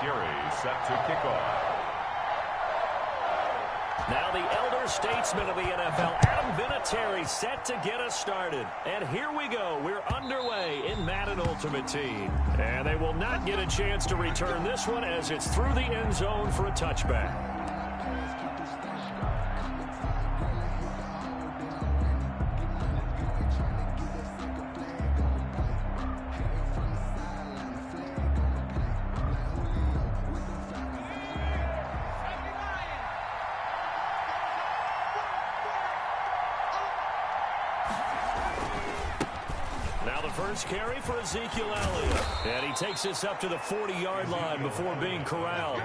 Vinatieri set to kick off. Now the elder statesman of the NFL, Adam Vinatieri, set to get us started. And here we go. We're underway in Madden Ultimate Team. And they will not get a chance to return this one as it's through the end zone for a touchback. First carry for Ezekiel Elliott. And he takes this up to the 40-yard line before being corralled.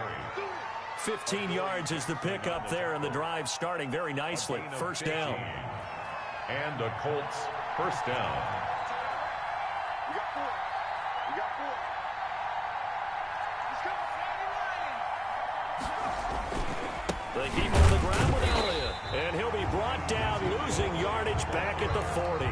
15 yards is the pickup there, and the drive starting very nicely. First down. And the Colts first down. The heap on the ground with Elliott. And he'll be brought down, losing yardage back at the 40.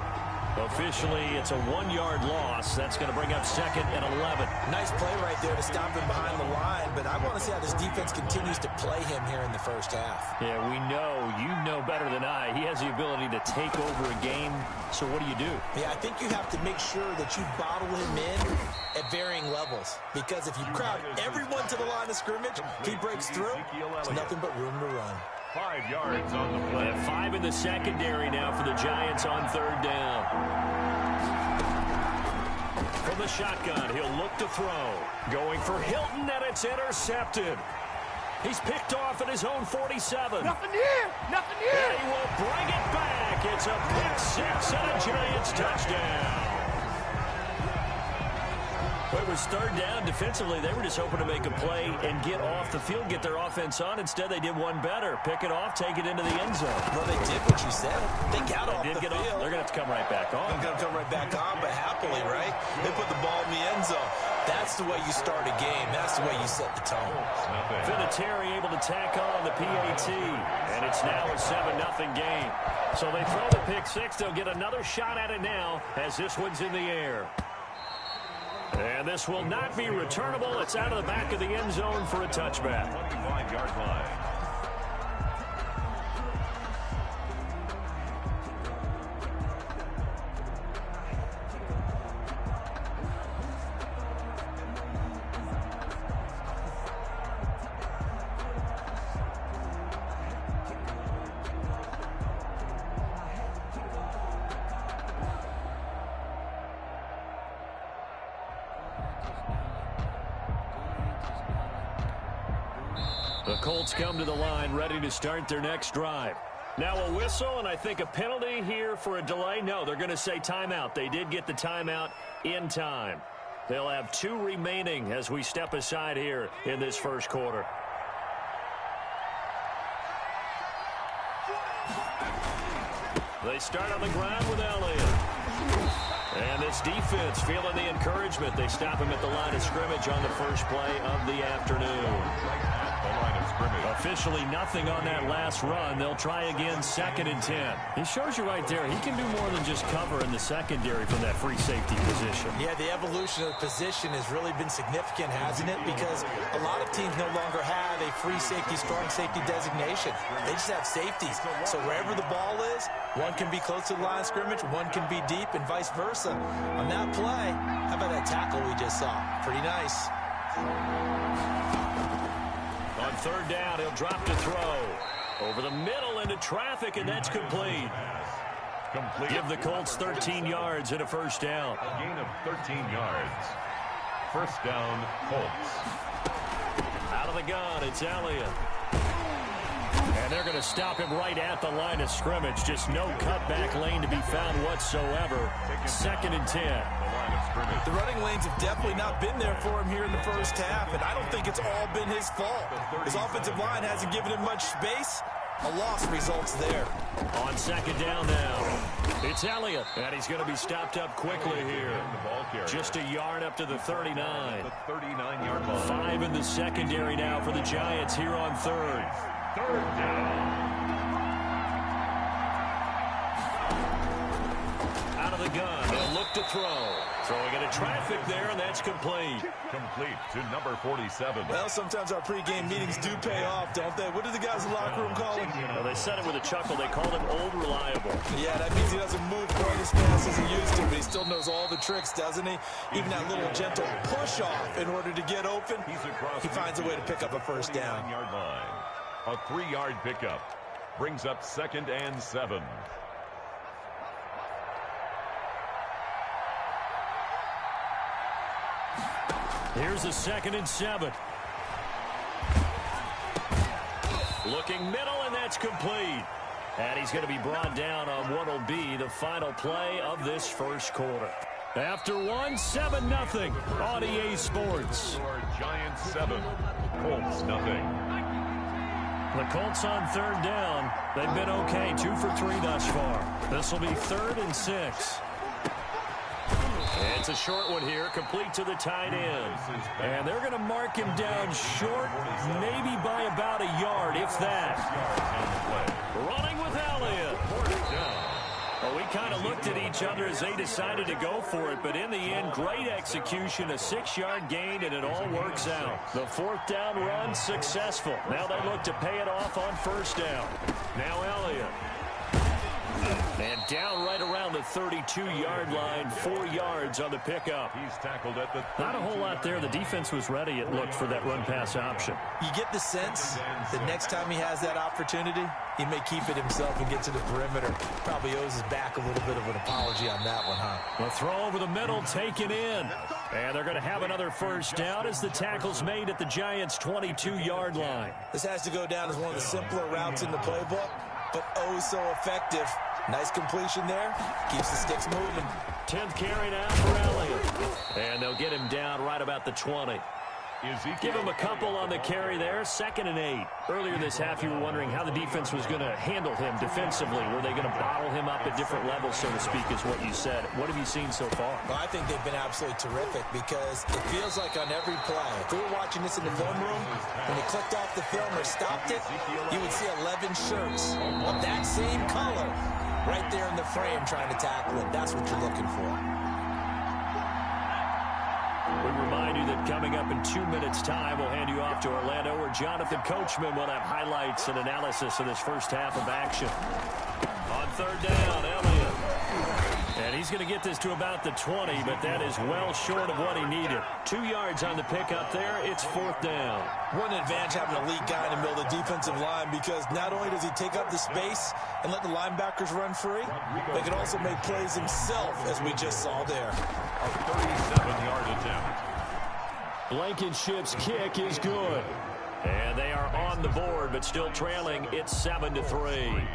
Officially, it's a 1-yard loss. That's going to bring up second and 11. Nice play right there to stop him behind the line, but I want to see how this defense continues to play him here in the first half. Yeah, we know, you know better than I, he has the ability to take over a game. So what do you do? Yeah, I think you have to make sure that you bottle him in at varying levels, because if you crowd everyone to the line of scrimmage, if he breaks through, there's nothing but room to run. 5 yards on the play. And 5 in the secondary now for the Giants on third down. From the shotgun, he'll look to throw. Going for Hilton, and it's intercepted. He's picked off at his own 47. Nothing here! Nothing here! And he will bring it back. It's a pick six and a Giants touchdown. It was third down. Defensively, they were just hoping to make a play and get off the field, get their offense on. Instead, they did one better. Pick it off, take it into the end zone. Well, they did what you said. They got off the field. They're going to have to come right back on. They're going to come right back on, but happily, right? They put the ball in the end zone. That's the way you start a game. That's the way you set the tone. Vinatieri able to tack on the PAT, and it's now a 7-0 game. So they throw the pick six. They'll get another shot at it now as this one's in the air. And this will not be returnable. It's out of the back of the end zone for a touchback. 25-yard line. The Colts come to the line ready to start their next drive. Now a whistle and I think a penalty here for a delay. No, they're going to say timeout. They did get the timeout in time. They'll have 2 remaining as we step aside here in this first quarter. They start on the ground with Elliott. And this defense feeling the encouragement. They stop him at the line of scrimmage on the first play of the afternoon. Officially nothing on that last run. They'll try again, 2nd and 10. He shows you right there, he can do more than just cover in the secondary from that free safety position. Yeah, the evolution of the position has really been significant, hasn't it? Because a lot of teams no longer have a free safety, strong safety designation. They just have safeties. So wherever the ball is, one can be close to the line of scrimmage, one can be deep, and vice versa. On that play, how about that tackle we just saw? Pretty nice. On third down, he'll drop to throw. Over the middle into traffic, and that's complete. Give the Colts 13 yards and a first down. A gain of 13 yards. First down, Colts. Out of the gun, it's Elliott. And they're going to stop him right at the line of scrimmage. Just no cutback lane to be found whatsoever. 2nd and 10. The running lanes have definitely not been there for him here in the first half, and I don't think it's all been his fault. His offensive line hasn't given him much space. A loss results there. On 2nd down now, it's Elliott, and he's going to be stopped up quickly here. Just a yard up to the 39. The 39-yard line. 5 in the secondary now for the Giants here on third. Third down. Out of the gun. They'll look to throw. Throwing into traffic there, and that's complete. Complete to number 47. Well, sometimes our pregame meetings do pay off, don't they? What do the guys in the locker room call him? Well, they said it with a chuckle. They called him Old Reliable. Yeah, that means he doesn't move quite as fast as he used to, but he still knows all the tricks, doesn't he? Even that little gentle push-off in order to get open, he finds a way to pick up a first down. Yard line. A 3-yard pickup brings up 2nd and 7. Here's a 2nd and 7. Looking middle, and that's complete. And he's going to be brought down on what will be the final play of this first quarter. After 7-0 on EA Sports. Giants 7, Colts nothing. The Colts on 3rd down. They've been okay, 2 for 3 thus far. This will be 3rd and 6. It's a short one here, complete to the tight end. And they're going to mark him down short, maybe by about a yard, if that. Running with Elliott. Well, we kind of looked at each other as they decided to go for it, but in the end, great execution, a 6-yard gain, and it all works out. The 4th down run successful. Now they look to pay it off on 1st down. Now Elliott. And down right around the 32-yard line, 4 yards on the pickup. He's tackled at the Not a whole lot there. The defense was ready, it looked, for that run-pass option. You get the sense that next time he has that opportunity, he may keep it himself and get to the perimeter. Probably owes his back a little bit of an apology on that one, huh? The throw over the middle taken in. And they're going to have another first down as the tackle's made at the Giants' 22-yard line. This has to go down as one of the simpler routes in the playbook, but oh so effective. Nice completion there. Keeps the sticks moving. 10th carry now for Elliott. And they'll get him down right about the 20. Give him a couple on the carry there. 2nd and 8. Earlier this half, you were wondering how the defense was going to handle him defensively. Were they going to bottle him up at different levels, so to speak, is what you said. What have you seen so far? Well, I think they've been absolutely terrific because it feels like on every play, if we were watching this in the film room, when they clicked off the film or stopped it, you would see 11 shirts of that same color right there in the frame trying to tackle it. That's what you're looking for. We remind you that coming up in 2 minutes' time, we'll hand you off to Orlando, where Jonathan Coachman will have highlights and analysis of this first half of action. On 3rd down, Elliott. And he's going to get this to about the 20, but that is well short of what he needed. 2 yards on the pickup there. It's 4th down. What an advantage having an elite guy in the middle of the defensive line, because not only does he take up the space and let the linebackers run free, but he can also make plays himself, as we just saw there. A 37-yard attempt. Blankenship's kick is good. And they are on the board, but still trailing. It's 7-3.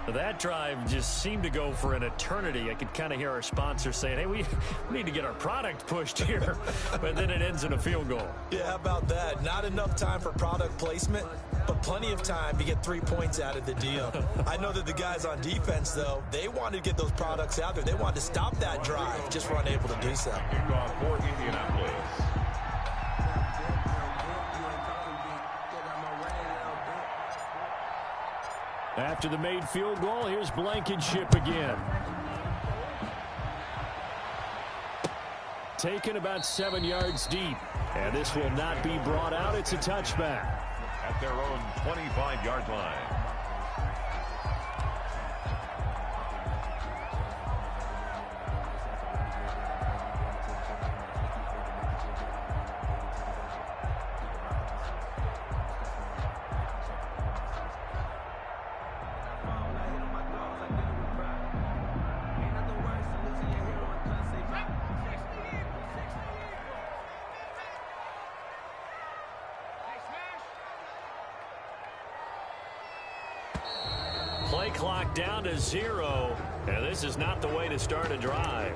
That drive just seemed to go for an eternity. I could kind of hear our sponsor saying, hey, we need to get our product pushed here. But then it ends in a field goal. Yeah, how about that? Not enough time for product placement, but plenty of time to get 3 points out of the deal. I know that the guys on defense, though, they wanted to get those products out there. They wanted to stop that drive, just were unable to do so. Kickoff for Indianapolis. After the made field goal, here's Blankenship again. Taken about 7 yards deep. And this will not be brought out. It's a touchback. At their own 25-yard line. Play clock down to 0, and this is not the way to start a drive.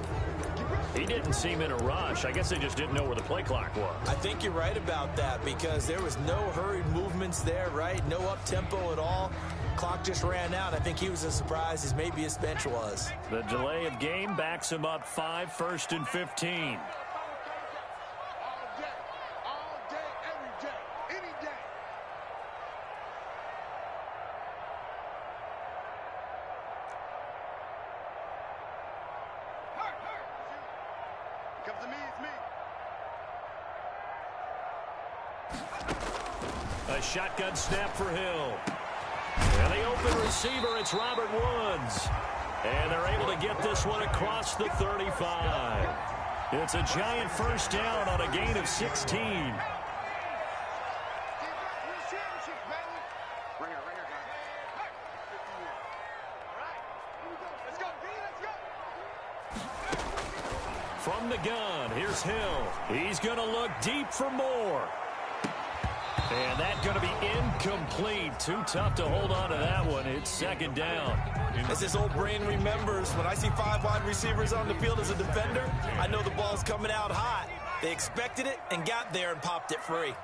He didn't seem in a rush. I guess they just didn't know where the play clock was. I think you're right about that because there was no hurried movements there, right? No up-tempo at all. Clock just ran out. I think he was as surprised as maybe his bench was. The delay of game backs him up 5, 1st and 15. A shotgun snap for Hill. And the open receiver, it's Robert Woods. And they're able to get this one across the 35. It's a giant first down on a gain of 16. From the gun, here's Hill. He's going to look deep for more. And that's going to be incomplete. Too tough to hold on to that one. It's second down. As this old brain remembers, when I see 5 wide receivers on the field as a defender, I know the ball's coming out hot. They expected it and got there and popped it free.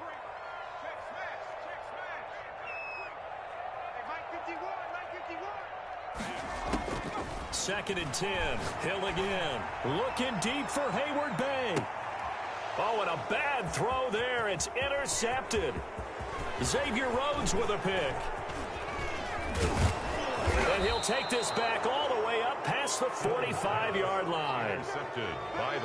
Second and 10. Hill again. Looking deep for Hayward Bay. Oh, and a bad throw there. It's intercepted. Xavier Rhodes with a pick. And he'll take this back all the way up past the 45-yard line.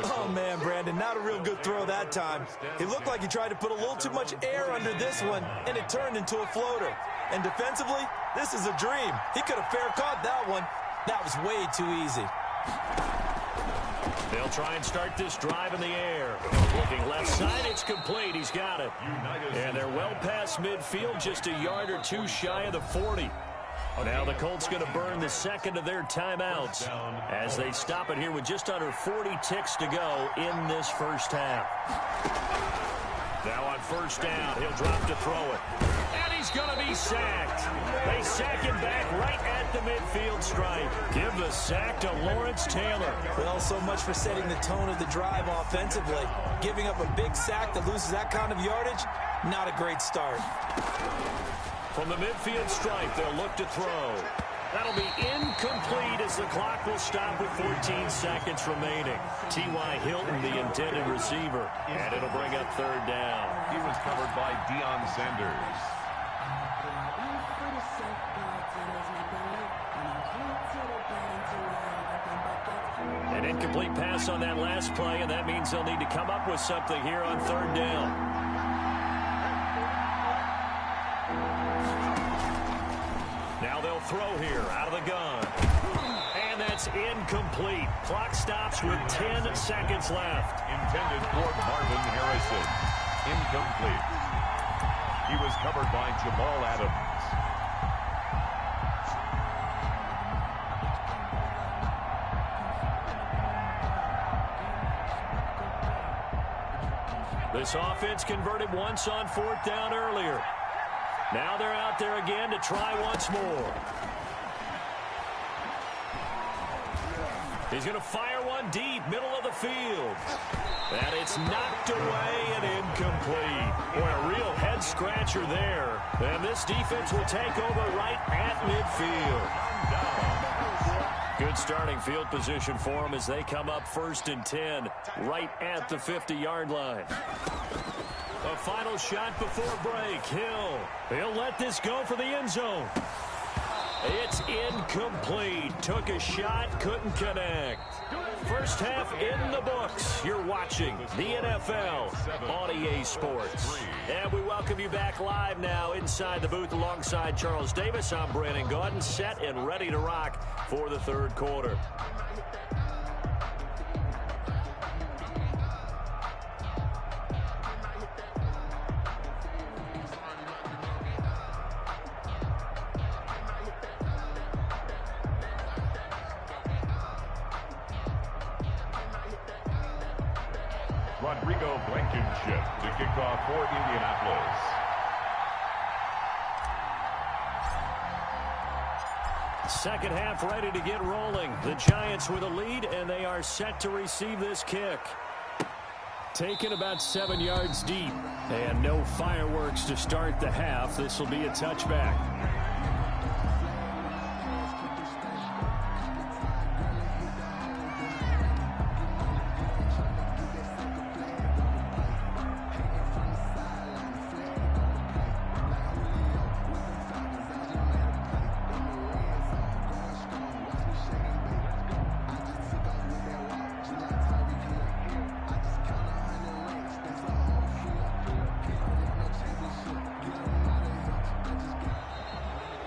Oh, man, Brandon, not a real good throw that time. It looked like he tried to put a little too much air under this one, and it turned into a floater. And defensively, this is a dream. He could have fair caught that one. That was way too easy. They'll try and start this drive in the air. Looking left side, it's complete. He's got it. And they're well past midfield, just a yard or two shy of the 40. Now the Colts going to burn the second of their timeouts as they stop it here with just under 40 ticks to go in this first half. Now on first down, he'll drop to throw it. And he's going to be sacked. They sack him back right at the midfield stripe. Give the sack to Lawrence Taylor. Well, so much for setting the tone of the drive offensively. Giving up a big sack that loses that kind of yardage, not a great start. From the midfield stripe, they'll look to throw. That'll be incomplete as the clock will stop with 14 seconds remaining. T.Y. Hilton, the intended receiver, and it'll bring up third down. He was covered by Deion Sanders. An incomplete pass on that last play, and that means they'll need to come up with something here on third down. Now they'll throw here out of the gun. And that's incomplete. Clock stops with 10 seconds left. Intended for Marvin Harrison. Incomplete. He was covered by Jamal Adams. This offense converted once on fourth down earlier. Now they're out there again to try once more. He's going to fire one deep, middle of the field. And it's knocked away and incomplete. Boy, a real head-scratcher there. And this defense will take over right at midfield. Good starting field position for them as they come up first and 10, right at the 50-yard line. A final shot before break. Hill. He'll let this go for the end zone. It's incomplete. Took a shot, couldn't connect. First half in the books. You're watching the NFL on EA Sports. And we welcome you back live now inside the booth alongside Charles Davis. I'm Brandon Gaudin, set and ready to rock for the third quarter. Rodrigo Blankenship to kick off for Indianapolis. Second half ready to get rolling. The Giants with a lead, and they are set to receive this kick. Taken about 7 yards deep, and no fireworks to start the half. This will be a touchback.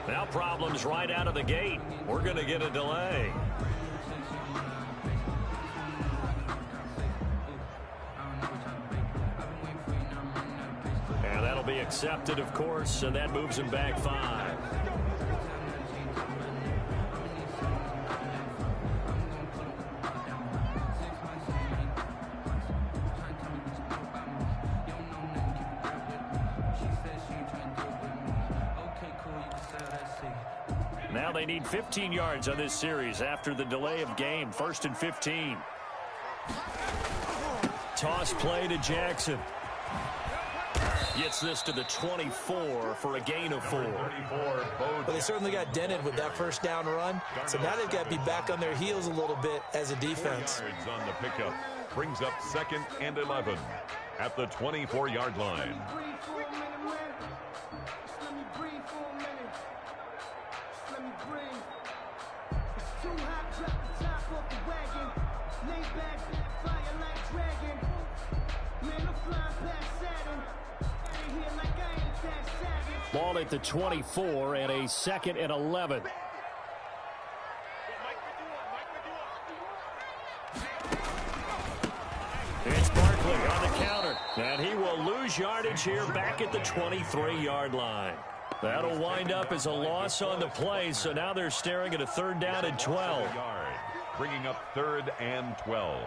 Now problems right out of the gate. We're going to get a delay. And that'll be accepted, of course, and that moves him back 5. Now they need 15 yards on this series after the delay of game. 1st and 15. Toss play to Jackson. Gets this to the 24 for a gain of 4. Well, they certainly got dented with that first down run. So now they've got to be back on their heels a little bit as a defense. On the pickup brings up 2nd and 11 at the 24-yard line. Ball at the 24 and a 2nd and 11. It's Barkley on the counter. And he will lose yardage here back at the 23-yard line. That'll wind up as a loss on the play, so now they're staring at a 3rd down and 12. Bringing up 3rd and 12.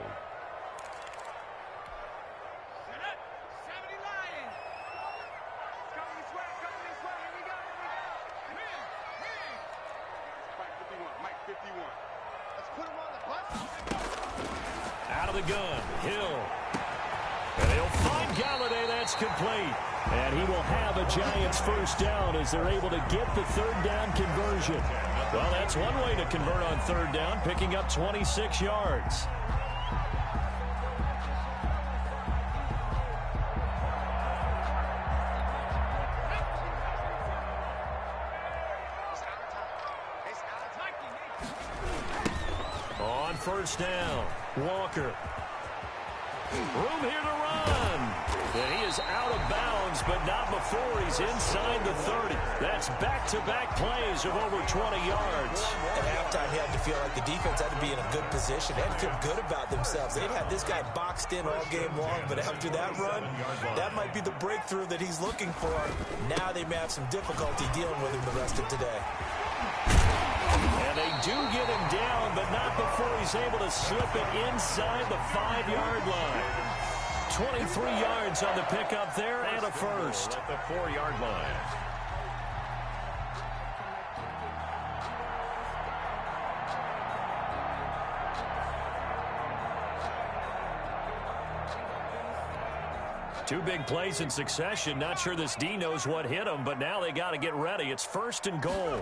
Out of the gun, Hill. And he'll find Galladay. That's complete. And he will have a Giants 1st down as they're able to get the 3rd down conversion. Well, that's one way to convert on 3rd down, picking up 26 yards. On 1st down, Walker. Room here to run. And he is out of bounds, but not before he's inside the 30. That's back-to-back plays of over 20 yards. At halftime, he had to feel like the defense had to be in a good position. They had to feel good about themselves. They'd had this guy boxed in all game long, but after that run, that might be the breakthrough that he's looking for. Now they may have some difficulty dealing with him the rest of today. And they do get him down, but not before he's able to slip it inside the 5-yard line. 23 yards on the pickup there and a 1st. At the 4-yard line. Two big plays in succession. Not sure this D knows what hit him, but now they got to get ready. It's 1st and goal.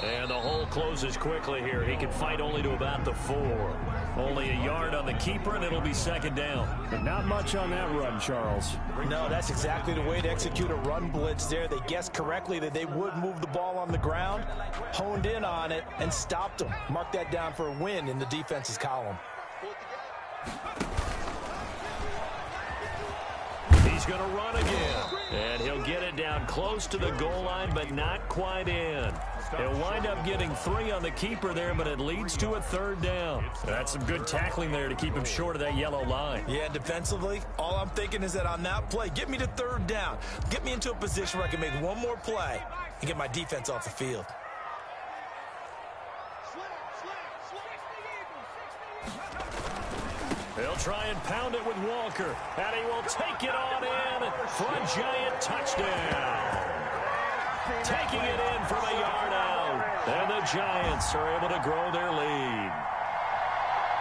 And the hole closes quickly here. He can fight only to about the 4. Only a yard on the keeper, and it'll be 2nd down. But not much on that run, Charles. No, that's exactly the way to execute a run blitz there. They guessed correctly that they would move the ball on the ground, honed in on it, and stopped them. Mark that down for a win in the defense's column. He's going to run again. And he'll get it down close to the goal line, but not quite in. He'll wind up getting 3 on the keeper there, but it leads to a 3rd down. That's some good tackling there to keep him short of that yellow line. Yeah, defensively, all I'm thinking is that on that play, get me to 3rd down. Get me into a position where I can make one more play and get my defense off the field. They'll try and pound it with Walker, and he will take it on in for a Giant touchdown. Taking it in from a yard out, and the Giants are able to grow their lead.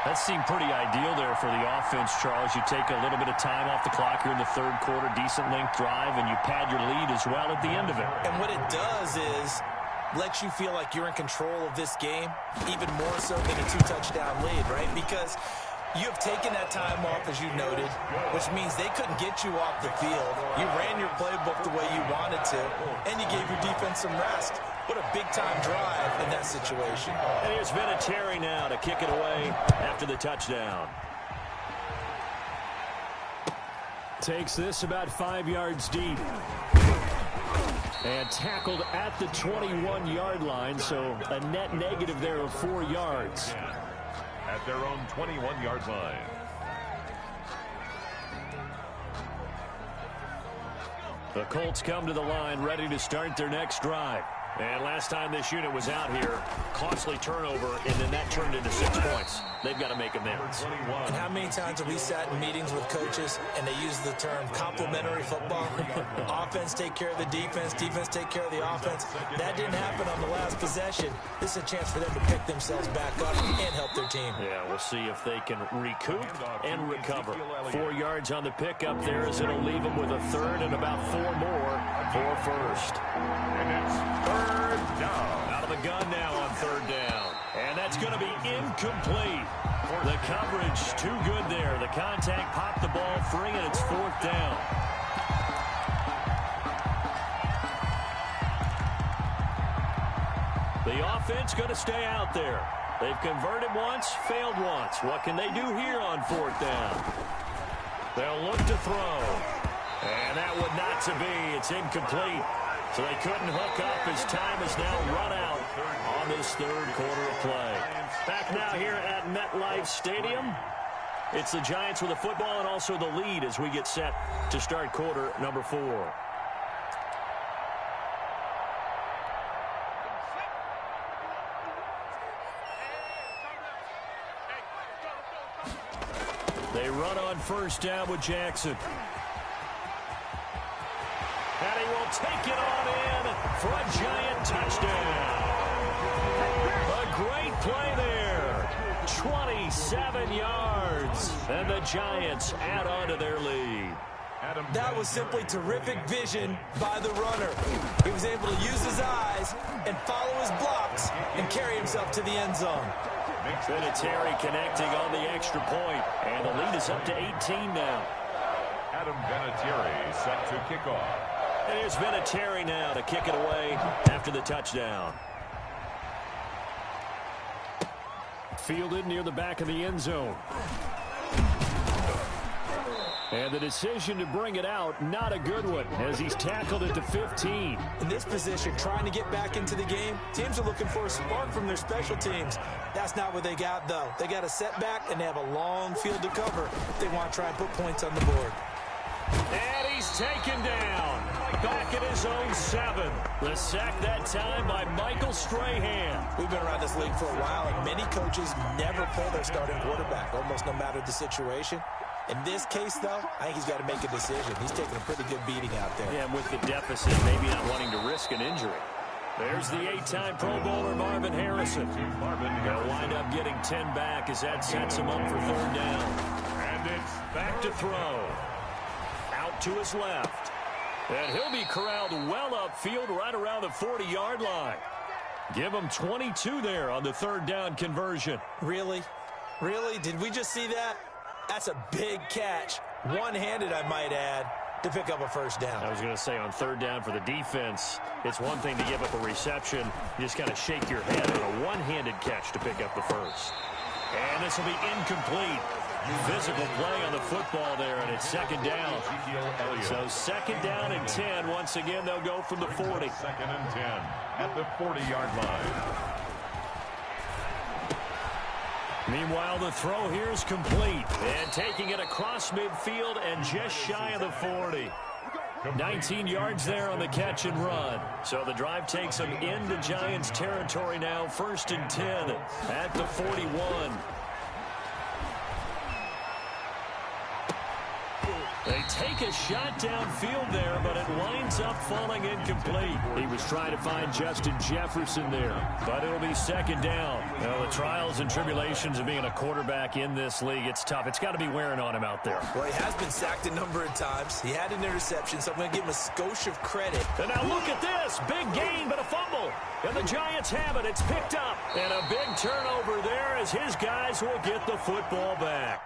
That seemed pretty ideal there for the offense, Charles. You take a little bit of time off the clock here in the 3rd quarter, decent length drive, and you pad your lead as well at the end of it. And what it does is lets you feel like you're in control of this game, even more so than a 2-touchdown lead, right? Because you have taken that time off, as you noted, which means they couldn't get you off the field. You ran your playbook the way you wanted to, and you gave your defense some rest. What a big-time drive in that situation. And here's Vinatieri now to kick it away after the touchdown. Takes this about 5 yards deep. And tackled at the 21-yard line, so a net negative there of 4 yards. At their own 21-yard line. The Colts come to the line ready to start their next drive. And last time this unit was out here, costly turnover, and then that turned into 6 points. They've got to make amends. And how many times have we sat in meetings with coaches and they use the term complementary football? Offense take care of the defense, defense take care of the offense. That didn't happen on the last possession. This is a chance for them to pick themselves back up and help their team. Yeah, we'll see if they can recoup and recover. 4 yards on the pickup there as it'll leave them with a third and about 4 more for first. And it's third down. Out of the gun now on third down. And that's going to be incomplete. The coverage too good there. The contact popped the ball free, and it's 4th down. The offense going to stay out there. They've converted once, failed once. What can they do here on 4th down? They'll look to throw. And that would not to be. It's incomplete. So they couldn't hook up as time is now run out on this third quarter of play. Back now here at MetLife Stadium. It's the Giants with the football and also the lead as we get set to start quarter number 4. They run on first down with Jackson. And he will take it on in for a Giant touchdown. A great play there. 27 yards. And the Giants add on to their lead. That was simply terrific vision by the runner. He was able to use his eyes and follow his blocks and carry himself to the end zone. Vinatieri connecting on the extra point. And the lead is up to 18 now. Adam Vinatieri set to kick off. And here's Vinatieri now to kick it away after the touchdown. Fielded near the back of the end zone. And the decision to bring it out, not a good one, as he's tackled at the 15. In this position, trying to get back into the game, teams are looking for a spark from their special teams. That's not what they got, though. They got a setback, and they have a long field to cover if they want to try and put points on the board. And he's taken down. Back at his own 7. The sack that time by Michael Strahan. We've been around this league for a while, and many coaches never pull their starting quarterback, almost no matter the situation. In this case, though, I think he's got to make a decision. He's taking a pretty good beating out there. Yeah, with the deficit, maybe not wanting to risk an injury. There's the 8-time Pro Bowler Marvin Harrison. They'll wind up getting 10 back as that sets him up for third down. And it's back to throw. Out to his left. And he'll be corralled well upfield right around the 40-yard line. Give him 22 there on the third down conversion. Really? Really? Did we just see that? That's a big catch. One-handed, I might add, to pick up a first down. I was going to say on third down for the defense, it's one thing to give up a reception. You just kind of shake your head on a one-handed catch to pick up the first. And this will be incomplete. Physical play on the football there, and it's second down. So second down and 10. Once again, they'll go from the 40. Second and 10 at the 40-yard line. Meanwhile, the throw here is complete. And taking it across midfield and just shy of the 40. 19 yards there on the catch and run. So the drive takes them into Giants territory now. First and 10 at the 41. They take a shot downfield there, but it winds up falling incomplete. He was trying to find Justin Jefferson there, but it'll be second down. Well, the trials and tribulations of being a quarterback in this league, it's tough. It's got to be wearing on him out there. Well, he has been sacked a number of times. He had an interception, so I'm going to give him a skosh of credit. And now look at this. Big gain, but a fumble. And the Giants have it. It's picked up. And a big turnover there as his guys will get the football back.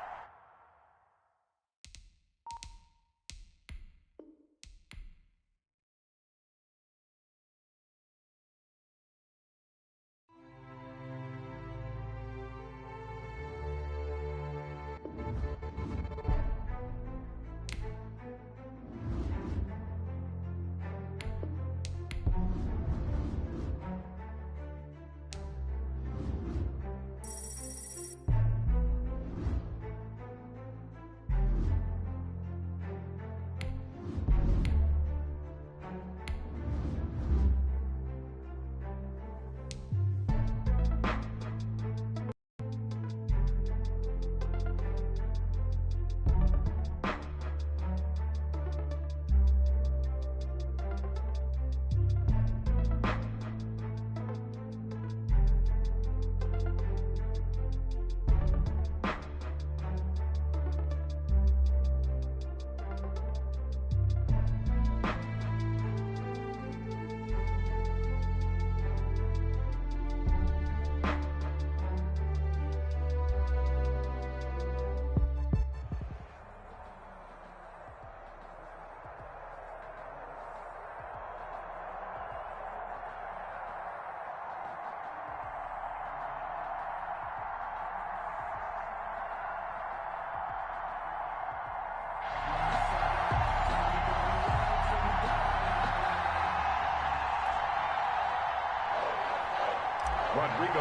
To kick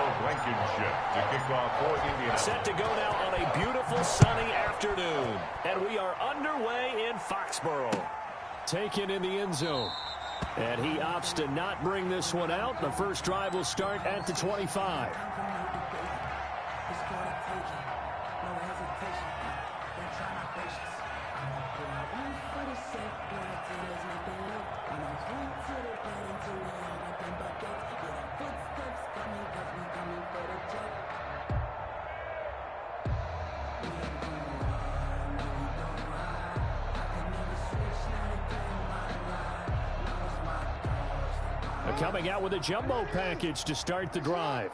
off for Indiana. Set to go now on a beautiful sunny afternoon. And we are underway in Foxborough. Taken in the end zone. And he opts to not bring this one out. The first drive will start at the 25. Coming out with a jumbo package to start the drive.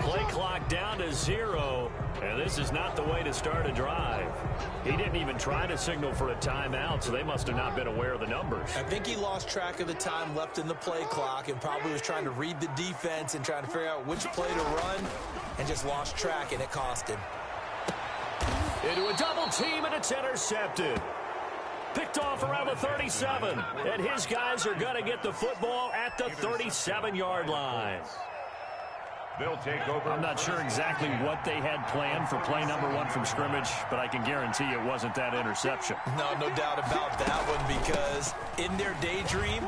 Play clock down to 0, and this is not the way to start a drive. He didn't even try to signal for a timeout, so they must have not been aware of the numbers. I think he lost track of the time left in the play clock and probably was trying to read the defense and trying to figure out which play to run and just lost track, and it cost him. Into a double team, and it's intercepted. Picked off around the 37, and his guys are going to get the football at the 37-yard line. They'll take over. I'm not sure exactly what they had planned for play number 1 from scrimmage, but I can guarantee it wasn't that interception. No doubt about that one, because in their daydream,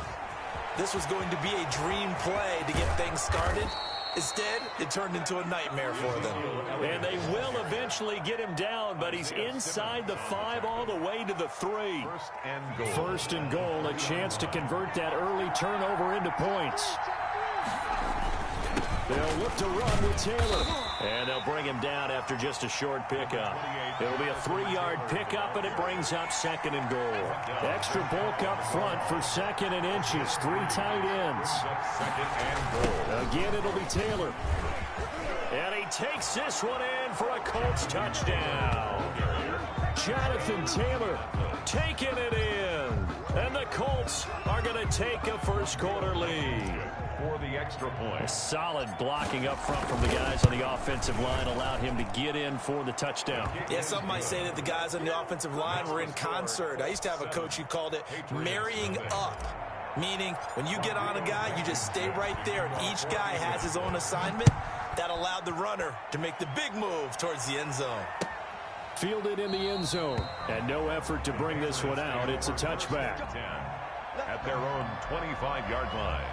this was going to be a dream play to get things started. Instead, it turned into a nightmare for them. And they will eventually get him down, but he's inside the 5 all the way to the 3. First and goal, a chance to convert that early turnover into points. They'll look to run with Taylor. And they'll bring him down after just a short pickup. It'll be a 3-yard pickup, and it brings up 2nd and goal. Extra bulk up front for 2nd and inches. 3 tight ends. Again, it'll be Taylor. And he takes this one in for a Colts touchdown. Jonathan Taylor taking it in. And the Colts are going to take a first-quarter lead. For the extra point. Solid blocking up front from the guys on the offensive line allowed him to get in for the touchdown. Yeah, some might say that the guys on the offensive line were in concert. I used to have a coach who called it marrying up, meaning when you get on a guy, you just stay right there, and each guy has his own assignment. That allowed the runner to make the big move towards the end zone. Fielded in the end zone, and no effort to bring this one out. It's a touchback. At their own 25-yard line.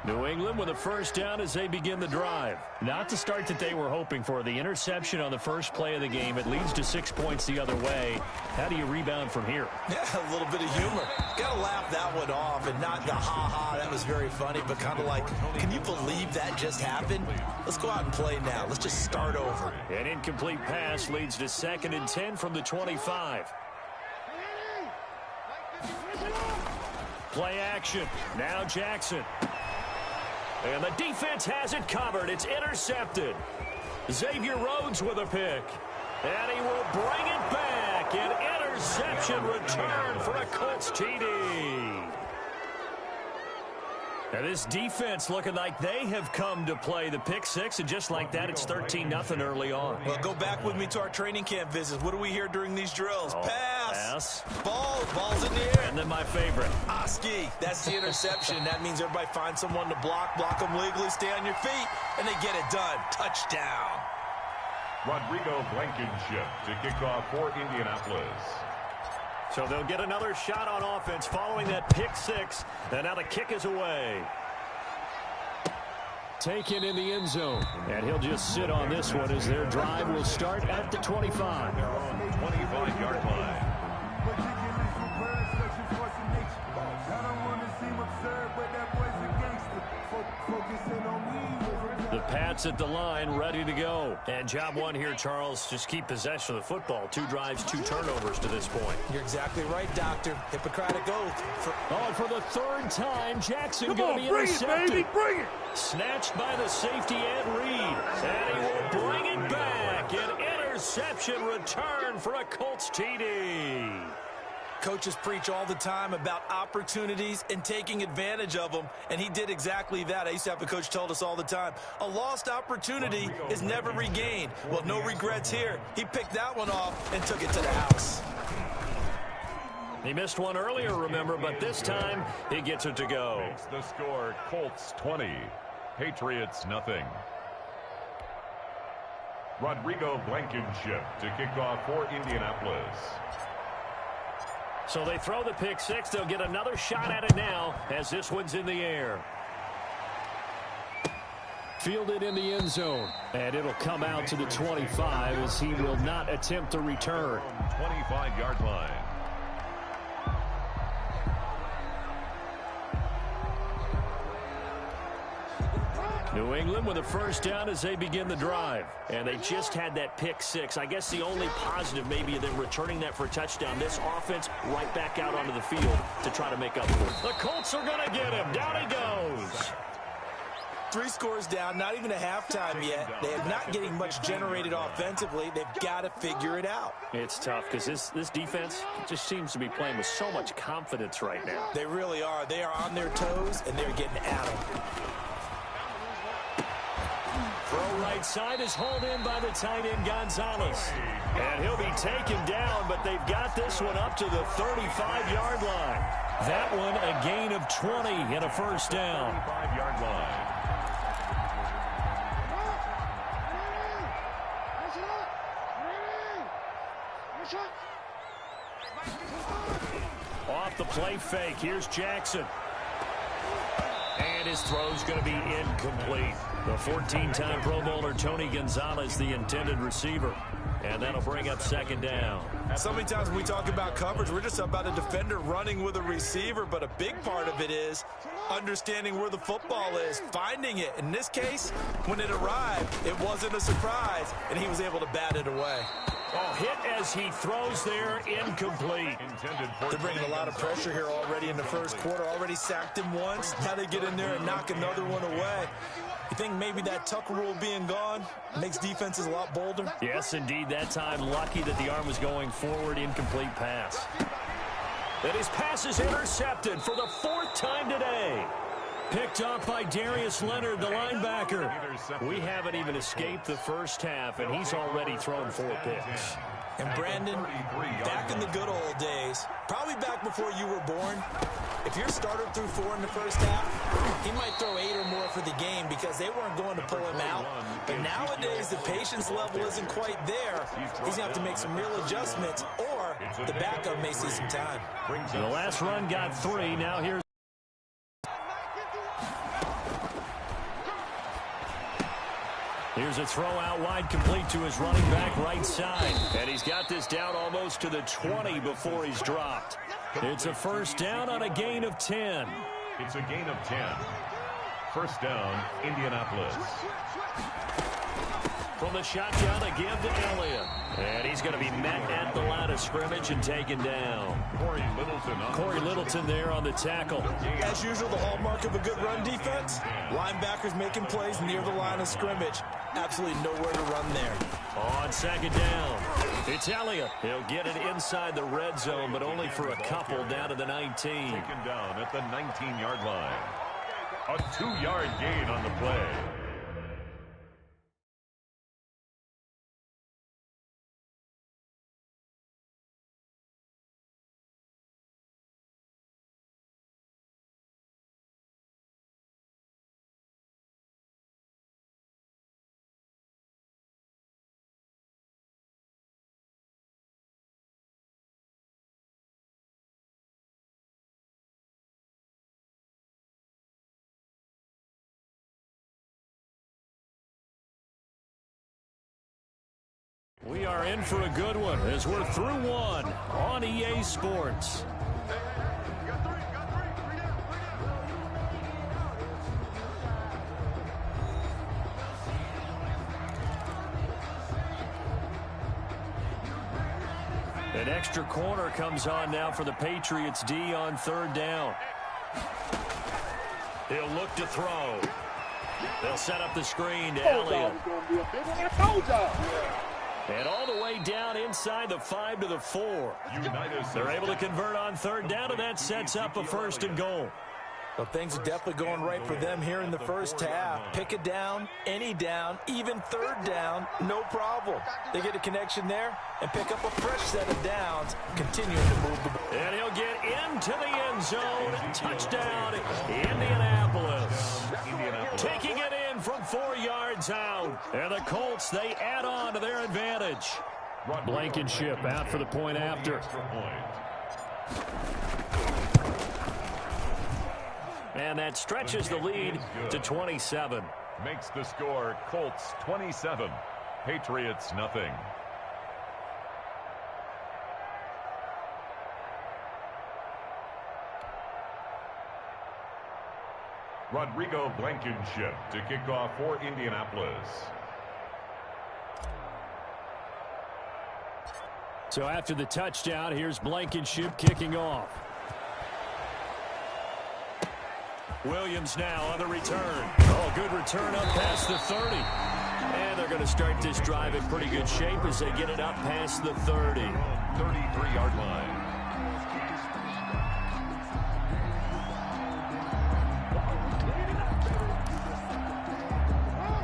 New England with a first down as they begin the drive. Not the start that they were hoping for. The interception on the first play of the game. It leads to 6 points the other way. How do you rebound from here? Yeah, a little bit of humor. Got to laugh that one off, and not the ha-ha, that was very funny, but kind of like, can you believe that just happened? Let's go out and play now. Let's just start over. An incomplete pass leads to 2nd and 10 from the 25. Play action. Now Jackson. And the defense has it covered. It's intercepted. Xavier Rhodes with a pick. And he will bring it back. An interception return for a Colts TD. And this defense looking like they have come to play the pick 6. And just like that, it's 13-0 early on. Well, go back with me to our training camp visits. What do we hear during these drills? Pass. Ball's in the air. And then my favorite. Oski. That's the interception. That means everybody finds someone to block them legally, stay on your feet, and they get it done. Touchdown. Rodrigo Blankenship to kick off for Indianapolis. So they'll get another shot on offense following that pick 6. And now the kick is away. Taken in the end zone. And he'll just sit on this one as their drive will start at the 25. 25-yard line. The Pats at the line, ready to go. And job one here, Charles, just keep possession of the football. 2 drives, 2 turnovers to this point. You're exactly right, Doctor. Hippocratic oath. For the 3rd time, Jackson going to be intercepted. Bring it, baby, bring it! Snatched by the safety, Ed Reed. And he will bring it back. An interception return for a Colts TD. Coaches preach all the time about opportunities and taking advantage of them, and he did exactly that. I used to have a coach told us all the time, a lost opportunity is never regained. Well, no regrets here. He picked that one off and took it to the house. He missed one earlier, remember, but this time he gets it to go. Makes the score Colts 20, Patriots nothing. Rodrigo Blankenship to kick off for Indianapolis. So they throw the pick six. They'll get another shot at it now as this one's in the air. Fielded in the end zone. And it'll come out to the 25 as he will not attempt to return. 25-yard line. New England with a first down as they begin the drive. And they just had that pick six. I guess the only positive maybe them returning that for a touchdown. This offense right back out onto the field to try to make up for it. The Colts are going to get him. Down he goes. 3 scores down, not even a halftime yet. They are not getting much generated offensively. They've got to figure it out. It's tough because this defense just seems to be playing with so much confidence right now. They really are. They are on their toes, and they're getting at them. Throw right side is hauled in by the tight end Gonzalez. And he'll be taken down, but they've got this one up to the 35-yard line. That one a gain of 20 and a first down. 35-yard line. Off the play fake, here's Jackson. And his throw's going to be incomplete. The 14-time Pro Bowler Tony Gonzalez, the intended receiver. And that'll bring up second down. So many times when we talk about coverage, we're just about a defender running with a receiver, but a big part of it is understanding where the football is, finding it. In this case, when it arrived, it wasn't a surprise, and he was able to bat it away. Oh, hit as he throws there, incomplete. They're bringing a lot of pressure here already in the first quarter. Already sacked him once. Now they get in there and knock another one away. You think maybe that tuck rule being gone makes defenses a lot bolder? Yes, indeed. That time, lucky that the arm was going forward. Incomplete pass. And his pass is intercepted for the 4th time today. Picked off by Darius Leonard, the linebacker. We haven't even escaped the first half, and he's already thrown 4 picks. And Brandon, back in the good old days, probably back before you were born, if your starter threw 4 in the first half, he might throw 8 or more for the game because they weren't going to pull him out. But nowadays, the patience level isn't quite there. He's going to have to make some real adjustments, or the backup may see some time. The last run got 3. Now here's a throw out wide, complete to his running back right side. And he's got this down almost to the 20 before he's dropped. It's a first down on a gain of 10. It's a gain of 10. First down, Indianapolis. From the shotgun, a give to Elliott. And he's going to be met at the line of scrimmage and taken down. Corey Littleton there on the tackle. As usual, the hallmark of a good run defense, linebackers making plays near the line of scrimmage. Absolutely nowhere to run there. On second down, it's Elliott. He'll get it inside the red zone, but only for a couple down to the 19. Taken down at the 19-yard line. A 2-yard gain on the play. We are in for a good one as we're through one on EA Sports. An extra corner comes on now for the Patriots D on third down. He'll look to throw. They'll set up the screen to Elliott. And all the way down inside the 5 to the 4. They're able to convert on third down, and that sets up a 1st and goal. Well, things are definitely going right for them here in the first half. Pick a down, any down, even third down, no problem. They get a connection there and pick up a fresh set of downs, continuing to move the ball. And he'll get into the end zone. Touchdown, Indianapolis. Taking it in from 4 yards out. And the Colts, they add on to their advantage. Blankenship out for the point after. And that stretches the lead to 27. Makes the score Colts 27, Patriots nothing. Rodrigo Blankenship to kick off for Indianapolis. So after the touchdown, here's Blankenship kicking off. Williams now on the return. Oh, good return up past the 30. And they're going to start this drive in pretty good shape as they get it up past the 30. 33-yard line.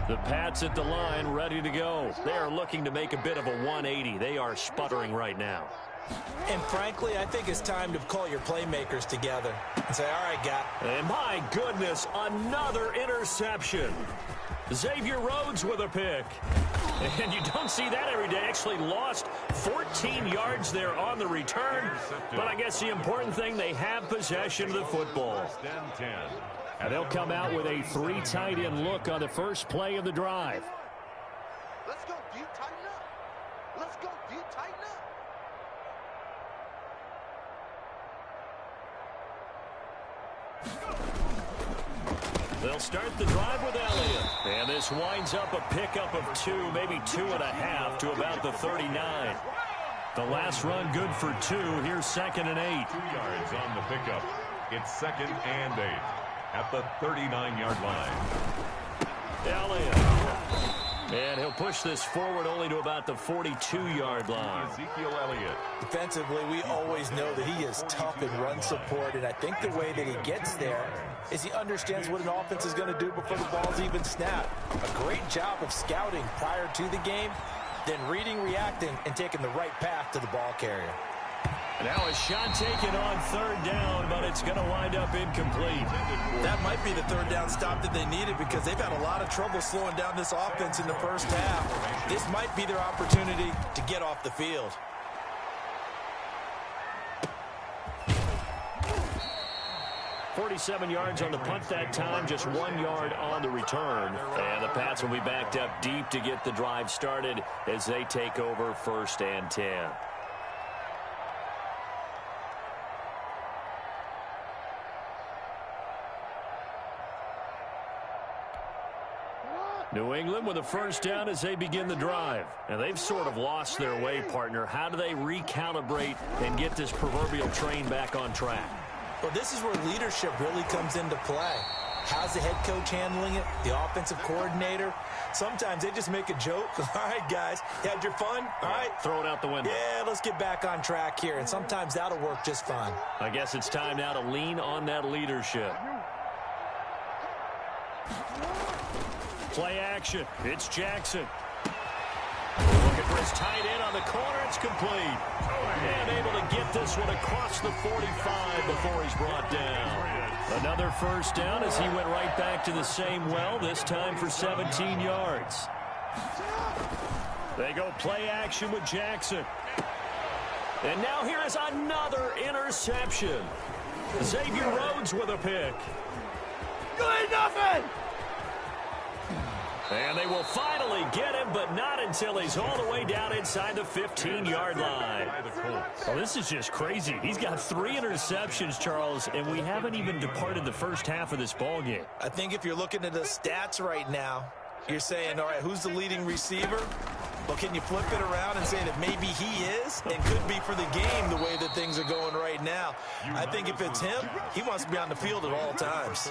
The Pats at the line, ready to go. They are looking to make a bit of a 180. They are sputtering right now. And frankly, I think it's time to call your playmakers together and say, all right, guy. And my goodness, another interception. Xavier Rhodes with a pick. And you don't see that every day. Actually lost 14 yards there on the return. But I guess the important thing, they have possession of the football. And they'll come out with a 3 tight end look on the first play of the drive. Let's go, deep, tighten up. Let's go, deep, tighten up. They'll start the drive with Elliott. And this winds up a pickup of 2, maybe 2.5 to about the 39. The last run good for 2. Here's 2nd and 8. 2 yards on the pickup. It's 2nd and 8 at the 39-yard line. Elliott. And he'll push this forward only to about the 42-yard line. Ezekiel Elliott. Defensively, we always know that he is tough in run support, and I think the way that he gets there is he understands what an offense is going to do before the ball's even snapped. A great job of scouting prior to the game, then reading, reacting, and taking the right path to the ball carrier. Now a shot taken on 3rd down, but it's going to wind up incomplete. That might be the 3rd down stop that they needed because they've had a lot of trouble slowing down this offense in the first half. This might be their opportunity to get off the field. .47 yards on the punt that time, just 1 yard on the return. And the Pats will be backed up deep to get the drive started as they take over 1st and 10. New England with a 1st down as they begin the drive. And they've sort of lost their way, partner. How do they recalibrate and get this proverbial train back on track? Well, this is where leadership really comes into play. How's the head coach handling it? The offensive coordinator? Sometimes they just make a joke. All right, guys, you had your fun? All right. Throw it out the window. Yeah, let's get back on track here. And sometimes that'll work just fine. I guess it's time now to lean on that leadership. Play action. It's Jackson. Looking for his tight end on the corner. It's complete. And able to get this one across the 45 before he's brought down. Another 1st down as he went right back to the same well, this time for 17 yards. They go play action with Jackson. And now here is another interception. Xavier Rhodes with a pick. You ain't nothing! And they will finally get him, but not until he's all the way down inside the 15-yard line. Oh, this is just crazy. He's got 3 interceptions, Charles, and we haven't even departed the first half of this ballgame. I think if you're looking at the stats right now, you're saying, all right, who's the leading receiver? Well, can you flip it around and say that maybe he is and could be for the game the way that things are going right now? I think if it's him, he wants to be on the field at all times.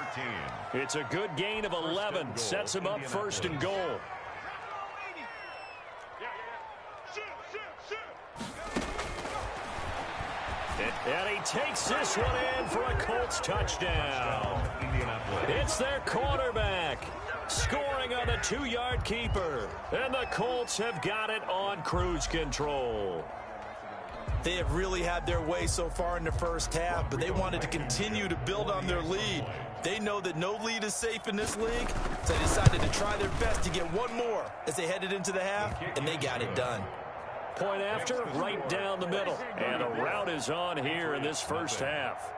It's a good gain of 11. Sets him up 1st and goal. And And he takes this one in for a Colts touchdown. It's their quarterback scoring on the 2-yard keeper. And the Colts have got it on cruise control. They have really had their way so far in the first half, but they wanted to continue to build on their lead. They know that no lead is safe in this league, so they decided to try their best to get one more as they headed into the half, and they got it done. Point after, right down the middle. And a rout is on here in this first half.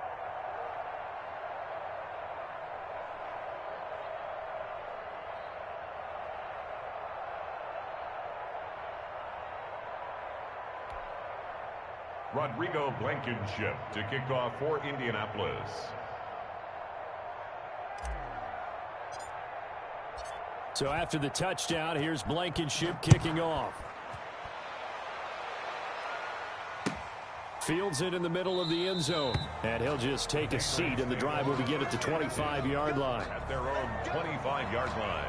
Rodrigo Blankenship to kick off for Indianapolis. So after the touchdown, here's Blankenship kicking off. Fields it in the middle of the end zone. And he'll just take a seat, and the drive will begin at the 25-yard line. At their own 25-yard line.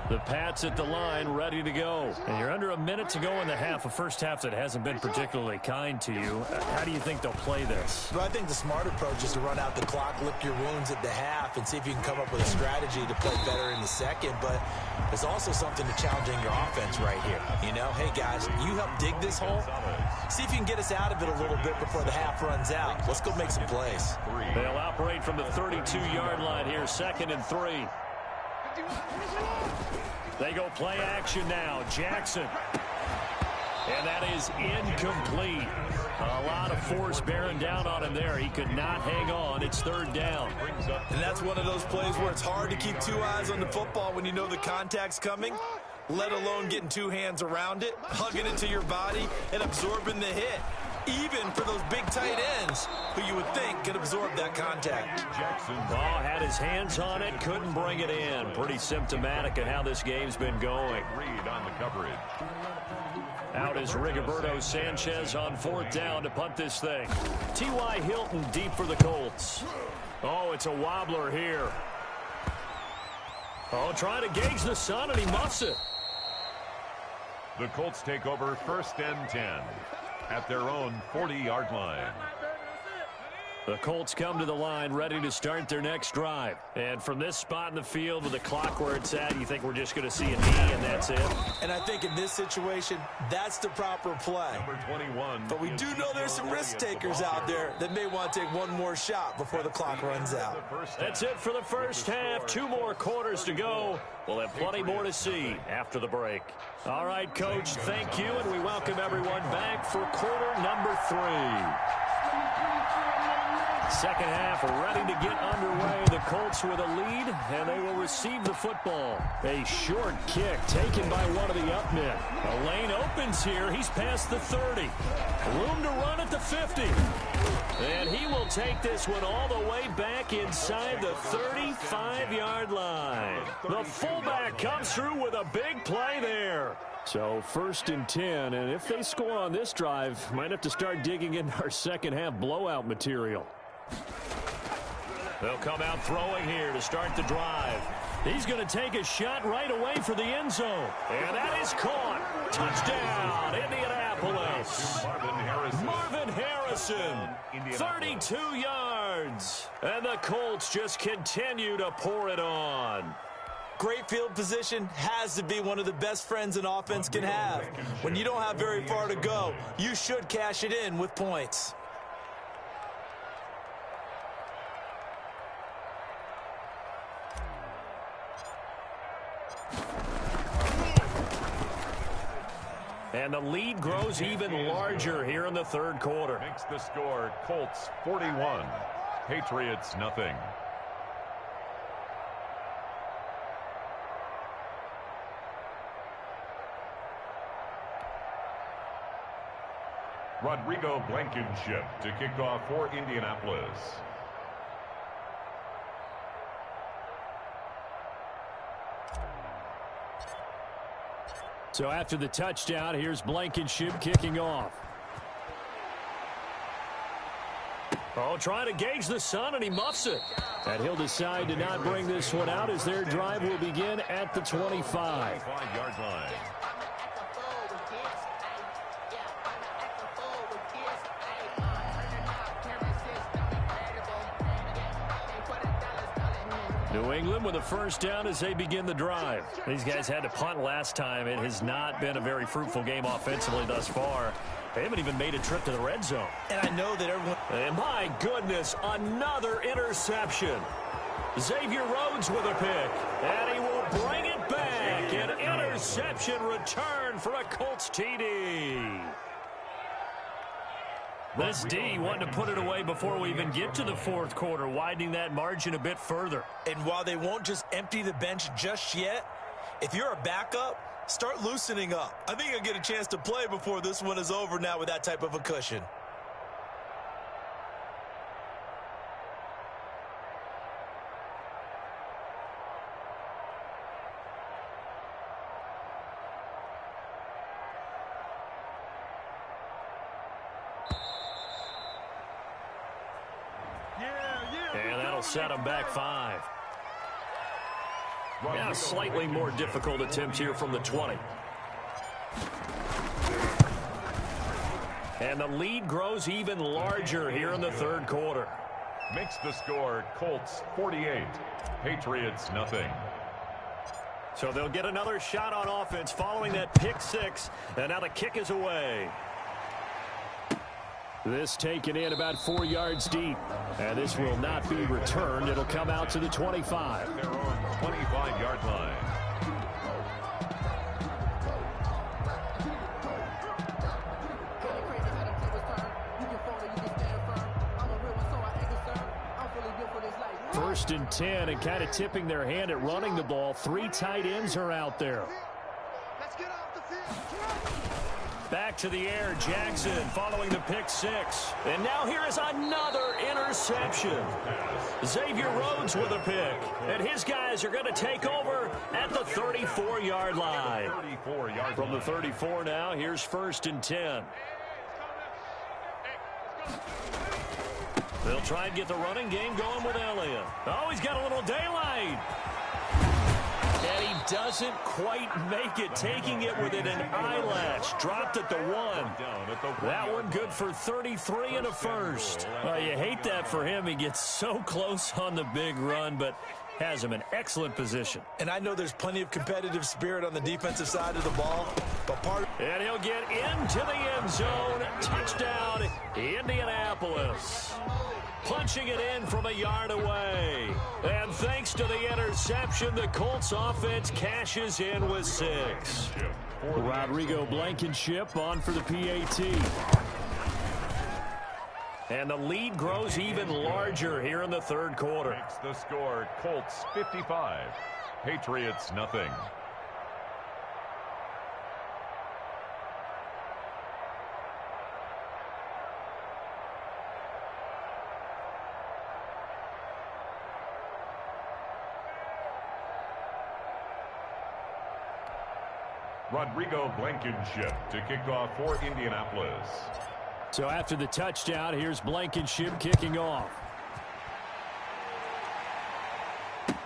The Pats at the line, ready to go. And you're under a minute to go in the half, a first half that hasn't been particularly kind to you. How do you think they'll play this? Well, I think the smart approach is to run out the clock, lick your wounds at the half, and see if you can come up with a strategy to play better in the second. But there's also something to challenging your offense right here. You know, hey, guys, you help dig this hole. See if you can get us out of it a little bit before the half runs out. Let's go make some plays. They'll operate from the 32-yard line here, 2nd and 3. They go play action now. Jackson. And that is incomplete. A lot of force bearing down on him there. He could not hang on. It's 3rd down. And that's one of those plays where it's hard to keep 2 eyes on the football when you know the contact's coming, let alone getting 2 hands around it, hugging it to your body, and absorbing the hit. Even for those big tight ends who you would think could absorb that contact. Jackson had his hands on it, couldn't bring it in. Pretty symptomatic of how this game's been going. Reed on the coverage. Out is Rigoberto Sanchez on 4th down to punt this thing. T.Y. Hilton deep for the Colts. Oh, it's a wobbler here. Oh, trying to gauge the sun, and he muffs it. The Colts take over 1st and 10 at their own 40-yard line. The Colts come to the line ready to start their next drive. And from this spot in the field with the clock where it's at, you think we're just going to see a knee and that's it? And I think in this situation, that's the proper play. Number 21. But we do know there's some risk takers out there that may want to take one more shot before the clock runs out. That's it for the first half. 2 more quarters to go. We'll have plenty more to see after the break. All right, Coach, thank you, and we welcome everyone back for quarter number 3. Second half ready to get underway. The Colts with a lead, and they will receive the football. A short kick taken by one of the up men. A lane opens here. He's past the 30. Room to run at the 50. And he will take this one all the way back inside the 35-yard line. The fullback comes through with a big play there. So 1st and 10, and if they score on this drive, might have to start digging into our second half blowout material. They'll come out throwing here to start the drive. He's going to take a shot right away for the end zone. And that is caught. Touchdown, Indianapolis. Marvin Harrison, 32 yards. And the Colts just continue to pour it on. Great field position has to be one of the best friends an offense can have. When you don't have very far to go, you should cash it in with points. And the lead grows even larger here in the 3rd quarter. Makes the score Colts 41, Patriots nothing. Rodrigo Blankenship to kick off for Indianapolis. So after the touchdown, here's Blankenship kicking off. Oh, trying to gauge the sun, and he muffs it. And he'll decide to not bring this one out as their drive will begin at the 25. 5-yard line. New England with a first down as they begin the drive. These guys had to punt last time. It has not been a very fruitful game offensively thus far. They haven't even made a trip to the red zone. And I know that everyone... And my goodness, another interception. Xavier Rhodes with a pick. And he will bring it back. An interception return for a Colts TD. This D wanting to put it away before we even get to the fourth quarter, widening that margin a bit further. And while they won't just empty the bench just yet, if you're a backup, start loosening up. I think you'll get a chance to play before this one is over now with that type of a cushion. And that'll set him back 5. Yeah, slightly more difficult attempt here from the 20. And the lead grows even larger here in the third quarter. Makes the score Colts 48, Patriots nothing. So they'll get another shot on offense following that pick 6. And now the kick is away. This taken in about 4 yards deep. And this will not be returned. It'll come out to the 25. Their own 25-yard line. First and 10, and kind of tipping their hand at running the ball. 3 tight ends are out there. Let's get off the field. Back to the air, Jackson following the pick 6. And now here is another interception. Xavier Rhodes with a pick. And his guys are going to take over at the 34-yard line. From the 34 now, here's first and 10. They'll try and get the running game going with Elliott. Oh, he's got a little daylight. And he doesn't quite make it, taking it within an eyelash. Dropped at the 1. That one good for 33 and a first. You hate that for him. He gets so close on the big run, but has him in excellent position. And I know there's plenty of competitive spirit on the defensive side of the ball, but And he'll get into the end zone. Touchdown, Indianapolis. Punching it in from a yard away. And thanks to the interception, the Colts offense cashes in with 6. Rodrigo Blankenship on for the PAT. And the lead grows even larger here in the third quarter. Makes the score Colts 55, Patriots nothing. Rodrigo Blankenship to kick off for Indianapolis. So after the touchdown, here's Blankenship kicking off.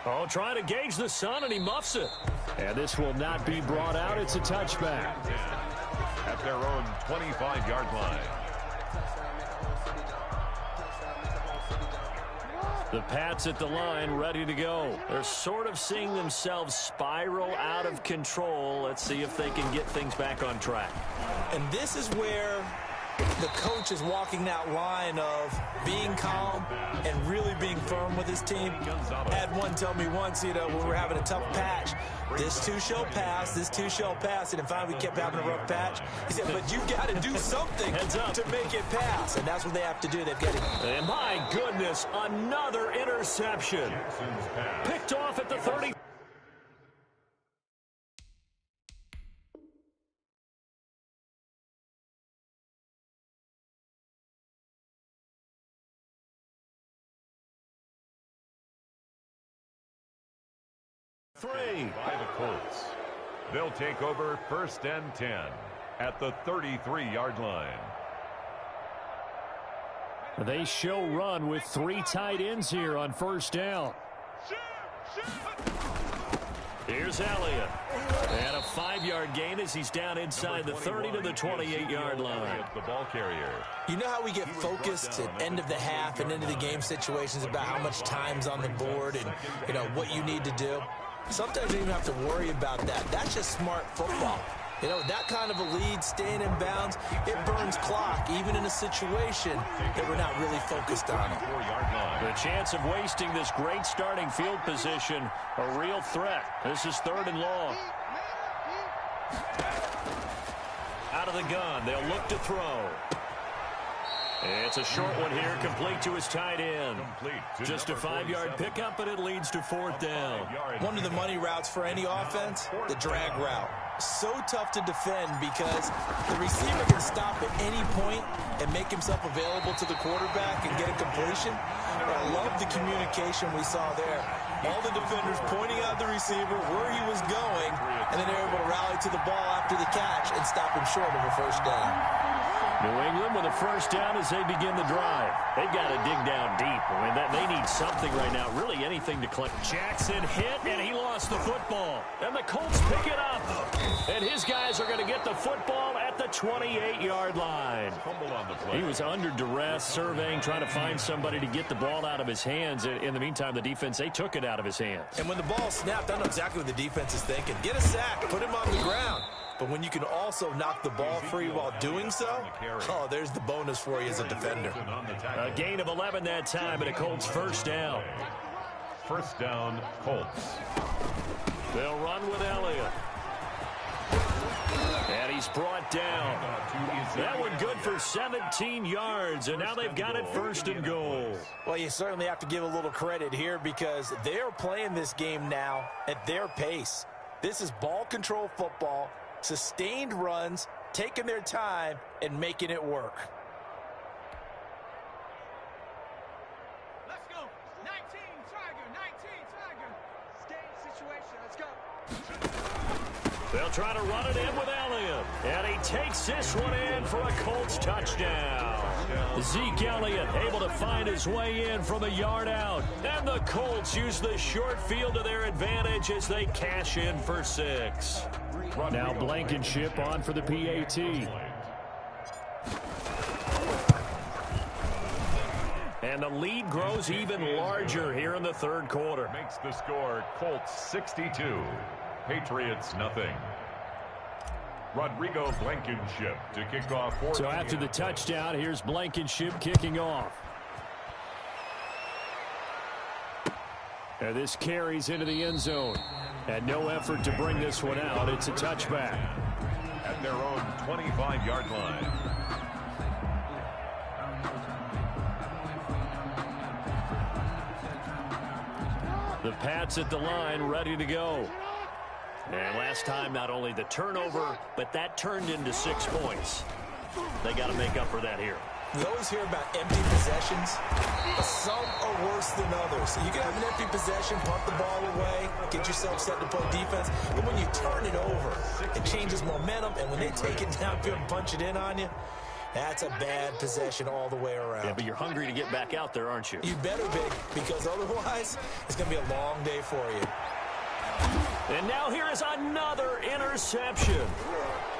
Oh, trying to gauge the sun, and he muffs it. And this will not be brought out. It's a touchback. At their own 25-yard line. The Pats at the line, ready to go. They're sort of seeing themselves spiral out of control. Let's see if they can get things back on track. And this is where the coach is walking that line of being calm and really being firm with his team. Had one tell me once, when we were having a tough patch, this too shall pass, this too shall pass, and finally we kept having a rough patch. He said, but you've got to do something to make it pass, and that's what they have to do. They've got to. And my goodness, another interception. Picked off at the 30. By the Colts. They'll take over first and 10 at the 33-yard line. They show run with 3 tight ends here on first down. Here's Elliott. And a 5-yard gain as he's down inside the 30 to the 28-yard line. The ball carrier. You know how we get focused at end of the half and into the game situations about how much time's on the board and, you know, what you need to do? Sometimes you don't even have to worry about that. That's just smart football. You know, that kind of a lead, staying in bounds, it burns clock, even in a situation that we're not really focused on it. The chance of wasting this great starting field position, a real threat. This is 3rd and long. Out of the gun, they'll look to throw. It's a short one here, complete to his tight end. Just a 5-yard pickup, and it leads to 4th down. One of the money routes for any offense, the drag route. So tough to defend because the receiver can stop at any point and make himself available to the quarterback and get a completion. But I love the communication we saw there. All the defenders pointing out the receiver where he was going, and then they're able to rally to the ball after the catch and stop him short of a first down. New England with a first down as they begin the drive. They've got to dig down deep. I mean, they need something right now, really anything to click. Jackson hit, and he lost the football. And the Colts pick it up. And his guys are going to get the football at the 28-yard line. He was under duress, surveying, trying to find somebody to get the ball out of his hands. In the meantime, the defense, they took it out of his hands. And when the ball snapped, I know exactly what the defense is thinking. Get a sack, put him on the ground. But when you can also knock the ball free while doing so, oh, there's the bonus for you as a defender. A gain of 11 that time, and a Colts first down. First down, Colts. They'll run with Elliott. And he's brought down. That one good for 17 yards, and now they've got it 1st and goal. Well, you certainly have to give a little credit here because they're playing this game now at their pace. This is ball control football. Sustained runs, taking their time, and making it work. Let's go. 19 Tiger, 19 Tiger. Stay in situation. Let's go. They'll try to run it in with Elliott. And he takes this one in for a Colts touchdown. Zeke Elliott able to find his way in from a yard out. And the Colts use the short field to their advantage as they cash in for 6. Now Blankenship on for the PAT. And the lead grows even larger here in the 3rd quarter. Makes the score Colts 62, Patriots nothing. Rodrigo Blankenship to kick off. So after the touchdown, here's Blankenship kicking off. And this carries into the end zone. And no effort to bring this one out. It's a touchback. At their own 25-yard line. The Pats at the line, ready to go. And last time, not only the turnover, but that turned into 6 points. They got to make up for that here. We always hear about empty possessions, but some are worse than others. You can have an empty possession, punt the ball away, get yourself set to play defense, but when you turn it over, it changes momentum, and when they take it downfield and punch it in on you, that's a bad possession all the way around. Yeah, but you're hungry to get back out there, aren't you? You better be, because otherwise, it's going to be a long day for you. And now here is another interception.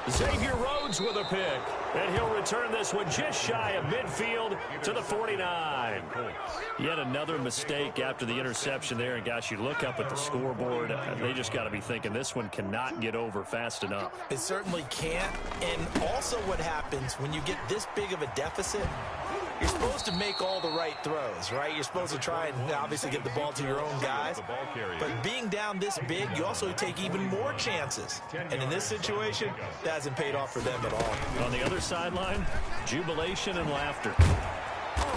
Xavier Rhodes with a pick. And he'll return this one just shy of midfield to the 49. Yet another mistake after the interception there. And, gosh, you look up at the scoreboard. They just got to be thinking this one cannot get over fast enough. It certainly can't. And also what happens when you get this big of a deficit, you're supposed to make all the right throws, right? You're supposed to try and obviously get the ball to your own guys. But being down this big, you also take even more chances. And in this situation, that hasn't paid off for them at all. On the other sideline, jubilation and laughter.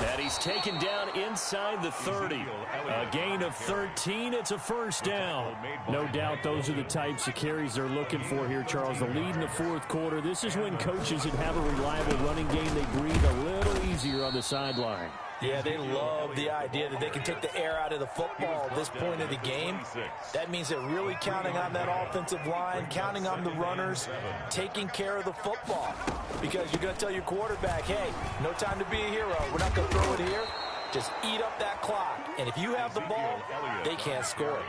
And he's taken down inside the 30. A gain of 13. It's a first down. No doubt those are the types of carries they're looking for here, Charles. The lead in the 4th quarter. This is when coaches that have a reliable running game, they breathe a little easier on the sideline. Yeah, they love the idea that they can take the air out of the football at this point of the game. That means they're really counting on that offensive line, counting on the runners, taking care of the football. Because you're going to tell your quarterback, hey, no time to be a hero. We're not going to throw it here. Just eat up that clock. And if you have the ball, they can't score.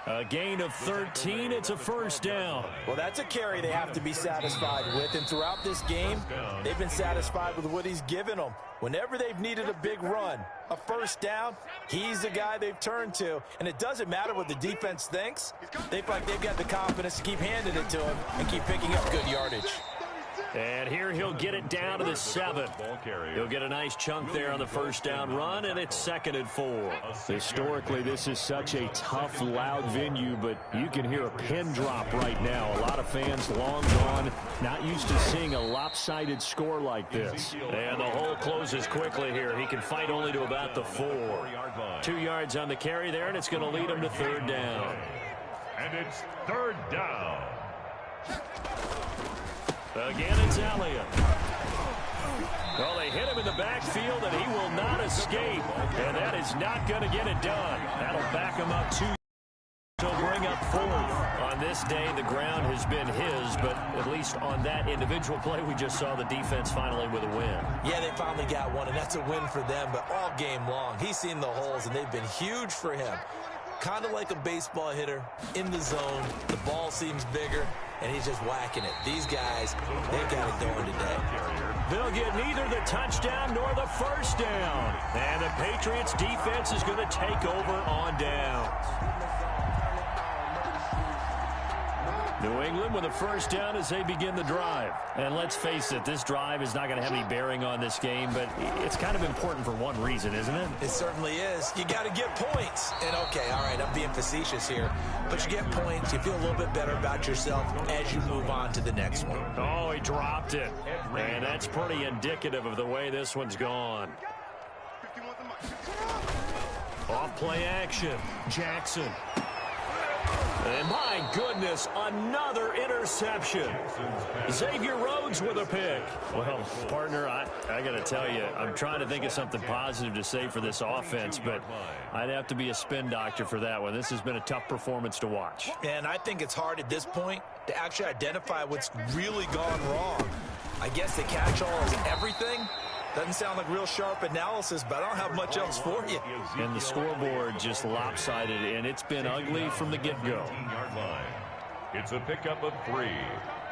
A gain of 13, it's a first down. Well, that's a carry they have to be satisfied with. And throughout this game, they've been satisfied with what he's given them. Whenever they've needed a big run, a first down, he's the guy they've turned to. And it doesn't matter what the defense thinks. They feel like they've got the confidence to keep handing it to him and keep picking up good yardage. And here he'll get it down to the 7. He'll get a nice chunk there on the first down run, and it's 2nd and 4. Historically, this is such a tough, loud venue, but you can hear a pin drop right now. A lot of fans long gone, not used to seeing a lopsided score like this. And the hole closes quickly here. He can fight only to about the 4. 2 yards on the carry there, and it's going to lead him to 3rd down. And it's 3rd down. Again, it's Elliott. Well, they hit him in the backfield, and he will not escape. And that is not going to get it done. That'll back him up 2. He'll bring up 4th. On this day, the ground has been his, but at least on that individual play, we just saw the defense finally with a win. Yeah, they finally got one, and that's a win for them, but all game long, he's seen the holes, and they've been huge for him. Kind of like a baseball hitter in the zone. The ball seems bigger, and he's just whacking it. These guys, they've got it going today. They'll get neither the touchdown nor the first down. And the Patriots defense is going to take over on downs. New England with a first down as they begin the drive. And let's face it, this drive is not going to have any bearing on this game, but it's kind of important for one reason, isn't it? It certainly is. You got to get points. And okay, all right, I'm being facetious here, but you get points, you feel a little bit better about yourself as you move on to the next one. Oh, he dropped it. And that's pretty indicative of the way this one's gone. Off play action. Jackson. And my goodness, another interception. Xavier Rhodes with a pick. Well, partner, I got to tell you, I'm trying to think of something positive to say for this offense, but I'd have to be a spin doctor for that one. This has been a tough performance to watch. And I think it's hard at this point to actually identify what's really gone wrong. I guess the catch-all is everything. Doesn't sound like real sharp analysis, but I don't have much else for you. And the scoreboard just lopsided, and it's been ugly from the get-go. It's a pickup of 3.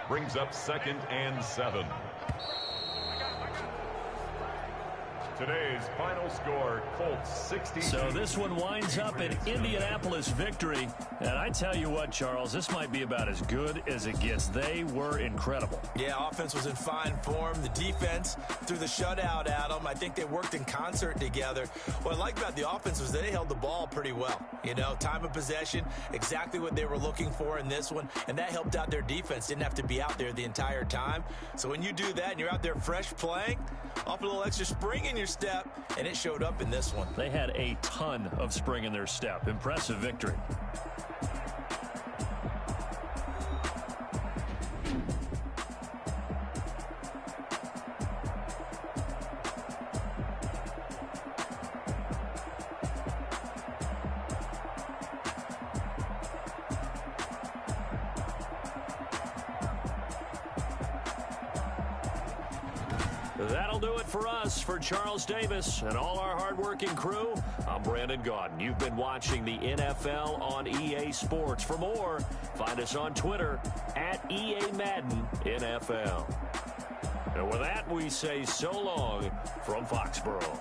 Brings up 2nd and 7. Today's final score, Colts 60. So this one winds up an Indianapolis victory. And I tell you what, Charles, this might be about as good as it gets. They were incredible. Yeah, offense was in fine form. The defense threw the shutout at them. I think they worked in concert together. What I like about the offense was they held the ball pretty well. You know, time of possession, exactly what they were looking for in this one. And that helped out their defense. Didn't have to be out there the entire time. So when you do that and you're out there fresh playing, off a little extra spring in your step, and it showed up in this one. They had a ton of spring in their step. Impressive victory. That'll do it for us. For Charles Davis and all our hardworking crew, I'm Brandon Gaudin. You've been watching the NFL on EA Sports. For more, find us on Twitter at EA Madden NFL. And with that, we say so long from Foxborough.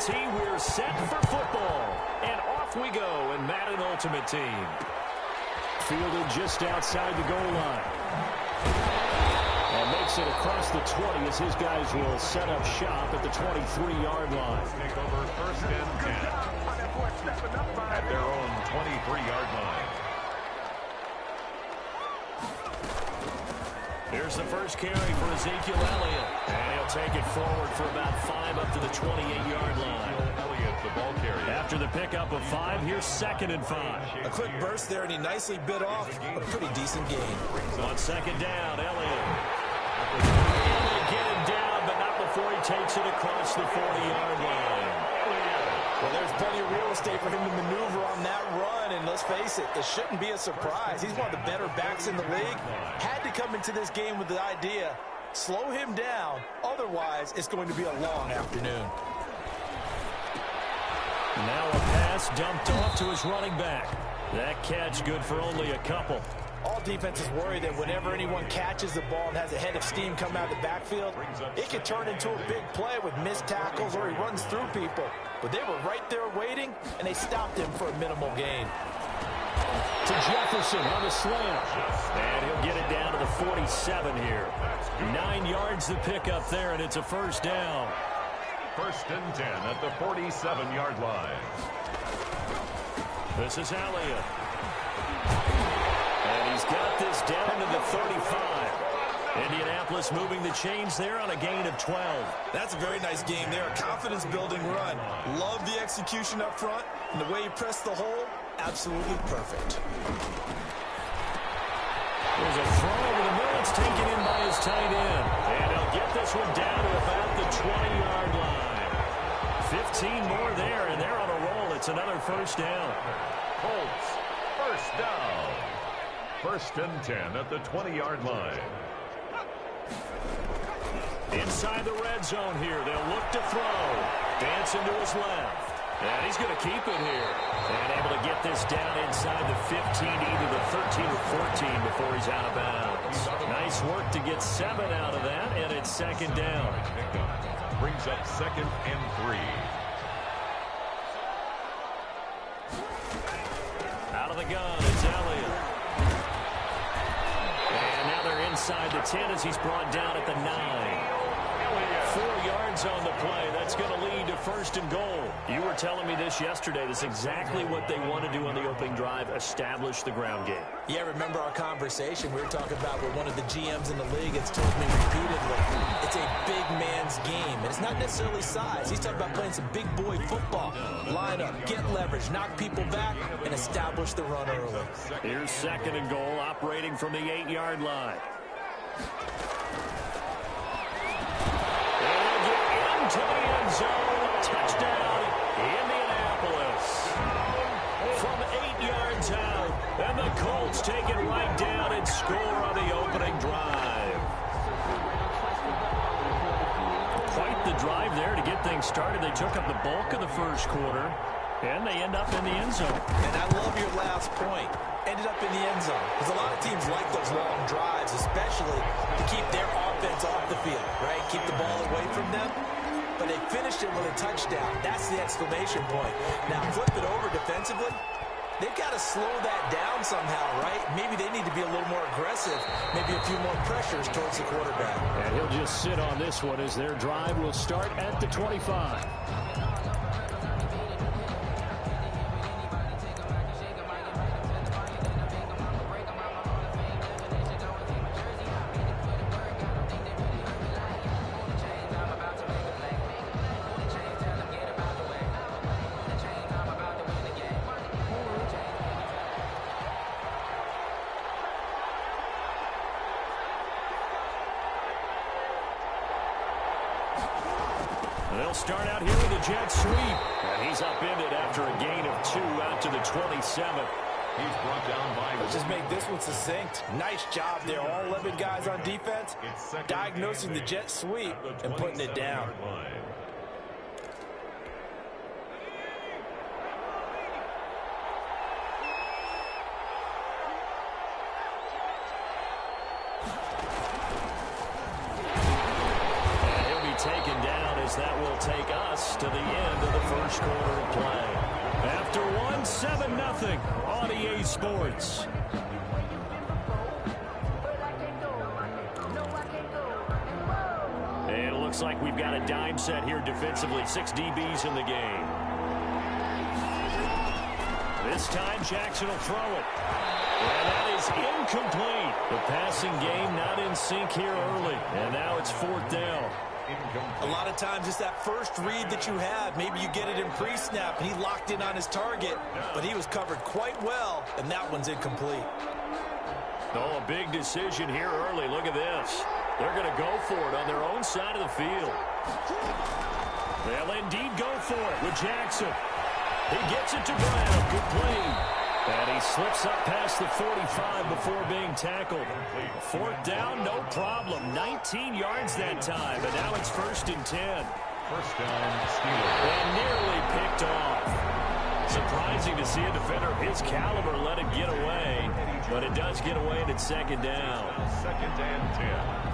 T, we're set for football. And off we go in Madden Ultimate Team. Fielded just outside the goal line. And makes it across the 20 as his guys will set up shop at the 23-yard line. Take over first and 10 at their own 23-yard line. Here's the first carry for Ezekiel Elliott. And he'll take it forward for about 5 up to the 28-yard line. Elliott, the ball carrier. After the pickup of 5, here's 2nd and 5. A quick burst there, and he nicely bit off a pretty decent gain. On 2nd down, Elliott. And they get him down, but not before he takes it across the 40-yard line. Well, there's plenty of real estate for him to maneuver on that run, and let's face it, this shouldn't be a surprise. He's one of the better backs in the league. Had to come into this game with the idea, slow him down, otherwise it's going to be a long afternoon. Now a pass dumped off to his running back. That catch good for only a couple. All defenses worry that whenever anyone catches the ball and has a head of steam come out of the backfield, it can turn into a big play with missed tackles or he runs through people. But they were right there waiting, and they stopped him for a minimal gain. To Jefferson on the slant. And he'll get it down to the 47 here. 9 yards to pick up there, and it's a first down. First and 10 at the 47-yard line. This is Elliott. And he's got this down to the 35. Indianapolis moving the chains there on a gain of 12. That's a very nice game there, a confidence-building run. Love the execution up front, and the way he pressed the hole, absolutely perfect. There's a throw over the middle. It's taken in by his tight end. And he'll get this one down to about the 20-yard line. 15 more there, and they're on a roll. It's another first down. Colts, first down. First and 10 at the 20-yard line. Inside the red zone here. They'll look to throw. Dancing to his left. And he's going to keep it here. And able to get this down inside the 15, either the 13 or 14 before he's out of bounds. Nice work to get 7 out of that, and it's second down. Brings up 2nd and 3. Out of the gun, it's Elliott. And now they're inside the 10 as he's brought down at the 9. 4 yards on the play. That's going to lead to first and goal. You were telling me this yesterday. That's exactly what they want to do on the opening drive, establish the ground game. Yeah, remember our conversation we were talking about with one of the GMs in the league has told me repeatedly, it's a big man's game. And it's not necessarily size. He's talking about playing some big boy football. Line up, get leverage, knock people back, and establish the run early. Here's second and goal, operating from the 8-yard line. To the end zone, touchdown, Indianapolis. From 8 yards out, and the Colts take it right down and score on the opening drive. Quite the drive there to get things started. They took up the bulk of the first quarter, and they end up in the end zone. And I love your last point. Ended up in the end zone. Because a lot of teams like those long drives, especially to keep their offense off the field, right? Keep the ball away from them. But they finished it with a touchdown. That's the exclamation point. Now, flip it over defensively. They've got to slow that down somehow, right? Maybe they need to be a little more aggressive. Maybe a few more pressures towards the quarterback. And he'll just sit on this one as their drive will start at the 25. They'll start out here with a jet sweep. And he's upended after a gain of 2 out to the 27. He's brought down by... Let's just make this one succinct. Nice job there. All 11 guys on defense diagnosing the jet sweep and putting it down. Taken down as as that will take us to the end of the first quarter of play. After one, 7-0 on EA Sports. And it looks like we've got a dime set here defensively. 6 DBs in the game. This time Jackson will throw it. And that is incomplete. The passing game not in sync here early. And now it's 4th down. A lot of times it's that first read that you have. Maybe you get it in pre-snap and he locked in on his target, but he was covered quite well, and that one's incomplete. Oh, a big decision here early. Look at this. They're going to go for it on their own side of the field. They'll indeed go for it with Jackson. He gets it to Brown. Good play. And he slips up past the 45 before being tackled. 4th down, no problem. 19 yards that time, and now it's 1st and 10. First down, Steelers. And nearly picked off. Surprising to see a defender of his caliber let it get away, but it does get away and it's 2nd down. 2nd and 10.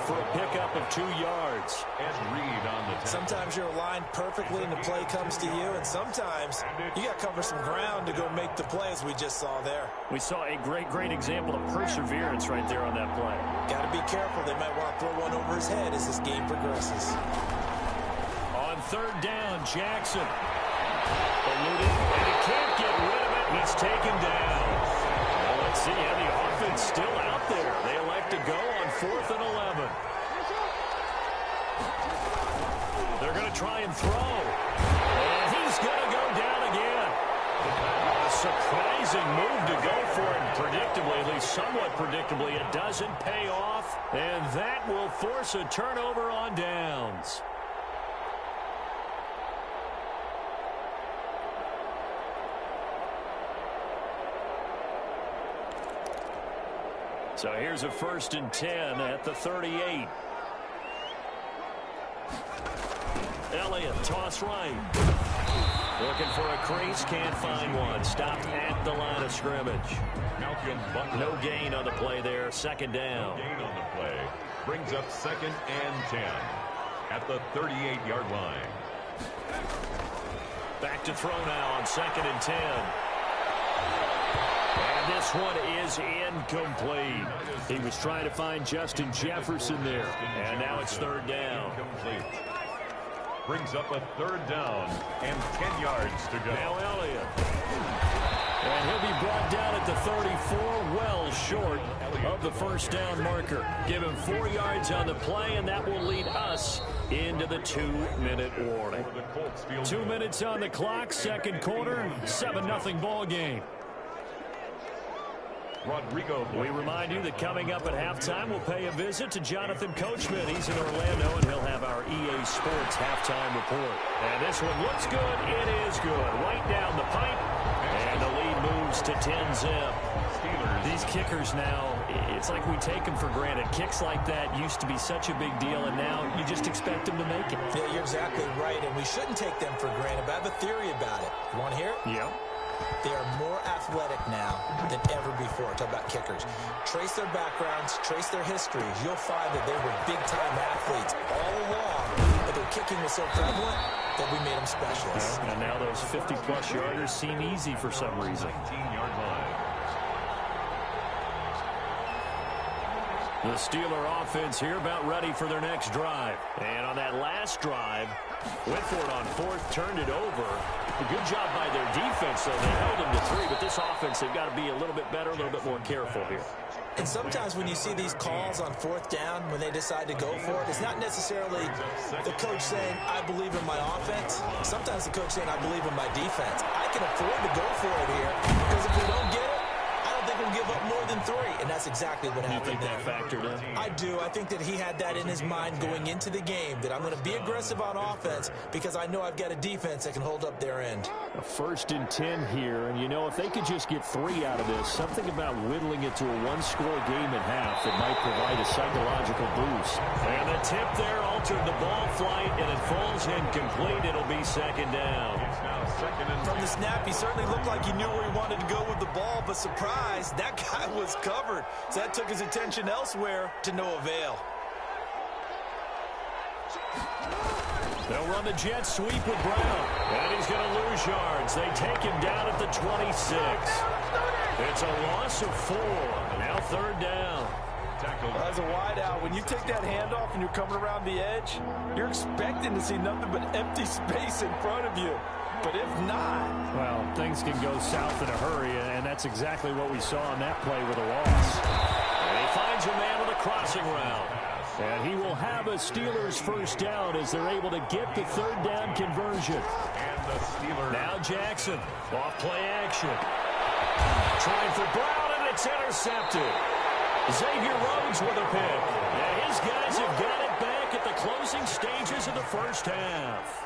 For a pickup of 2 yards. And Reed on the sometimes you're aligned perfectly and the play comes to you, and sometimes you got to cover some ground to go make the play, as we just saw there. We saw a great example of perseverance right there on that play. Got to be careful. They might want to throw one over his head as this game progresses. On 3rd down, Jackson. Eluded, and he can't get rid of it. He's taken down. Well, let's see. Yeah, the offense still out there. They elect to go on 4th and 11. They're going to try and throw. And he's going to go down again. A surprising move to go for it. Predictably, at least somewhat predictably, it doesn't pay off. And that will force a turnover on downs. So here's a 1st and 10 at the 38. Elliott, toss right. Looking for a crease, can't find one. Stopped at the line of scrimmage. No gain on the play there, 2nd down. No gain on the play. Brings up 2nd and 10 at the 38-yard line. Back to throw now on 2nd and 10. And this one is incomplete. He was trying to find Justin Jefferson there. And now it's 3rd down. Incomplete. Brings up a 3rd down and 10 yards to go. Now Elliott. And he'll be brought down at the 34, well short of the 1st down marker. Give him 4 yards on the play, and that will lead us into the 2-minute warning. 2 minutes on the clock, 2nd quarter, 7-0 ball game. Rodrigo. We remind you that coming up at halftime, we'll pay a visit to Jonathan Coachman. He's in Orlando, and he'll have our EA Sports halftime report. And this one looks good. It is good. Right down the pipe, and the lead moves to 10-zip. These kickers now, it's like we take them for granted. Kicks like that used to be such a big deal, and now you just expect them to make it. Yeah, you're exactly right, and we shouldn't take them for granted, but I have a theory about it. You want to hear it? Yeah. They are more athletic now than ever before. Talk about kickers. Trace their backgrounds, trace their histories. You'll find that they were big-time athletes all along, but their kicking was so prevalent that we made them specialists. And now those 50-plus yarders seem easy for some reason. 19-yard line. The Steeler offense here about ready for their next drive. And on that last drive, went for it on 4th, turned it over. A good job by their defense, though. They held them to 3, but this offense, they've got to be a little bit better, a little bit more careful here. And sometimes when you see these calls on 4th down, when they decide to go for it, it's not necessarily the coach saying, I believe in my offense. Sometimes the coach saying, I believe in my defense. I can afford to go for it here, because if we don't get it, I don't think we'll give gave up more than 3, and that's exactly what happened. You think that factored in? I do. I think that he had that in his mind going into the game, that I'm going to be aggressive on offense because I know I've got a defense that can hold up their end. A 1st and 10 here, and you know, if they could just get 3 out of this, something about whittling it to a 1-score game at half that might provide a psychological boost. And the tip there altered the ball flight, and it falls incomplete. It'll be 2nd down. From the snap, he certainly looked like he knew where he wanted to go with the ball, but surprise, that guy was covered. So that took his attention elsewhere to no avail. They'll run the jet sweep with Brown, and he's going to lose yards. They take him down at the 26. It's a loss of 4. Now 3rd down. As a wideout, when you take that handoff and you're coming around the edge, you're expecting to see nothing but empty space in front of you. But if not... Well, things can go south in a hurry, and that's exactly what we saw on that play with a loss. And he finds a man on the crossing route. And he will have a Steelers 1st down as they're able to get the 3rd down conversion. And the Steelers. Now Jackson, off play action. Trying for Brown, and it's intercepted. Xavier Rhodes with a pick. And his guys have got it back at the closing stages of the 1st half.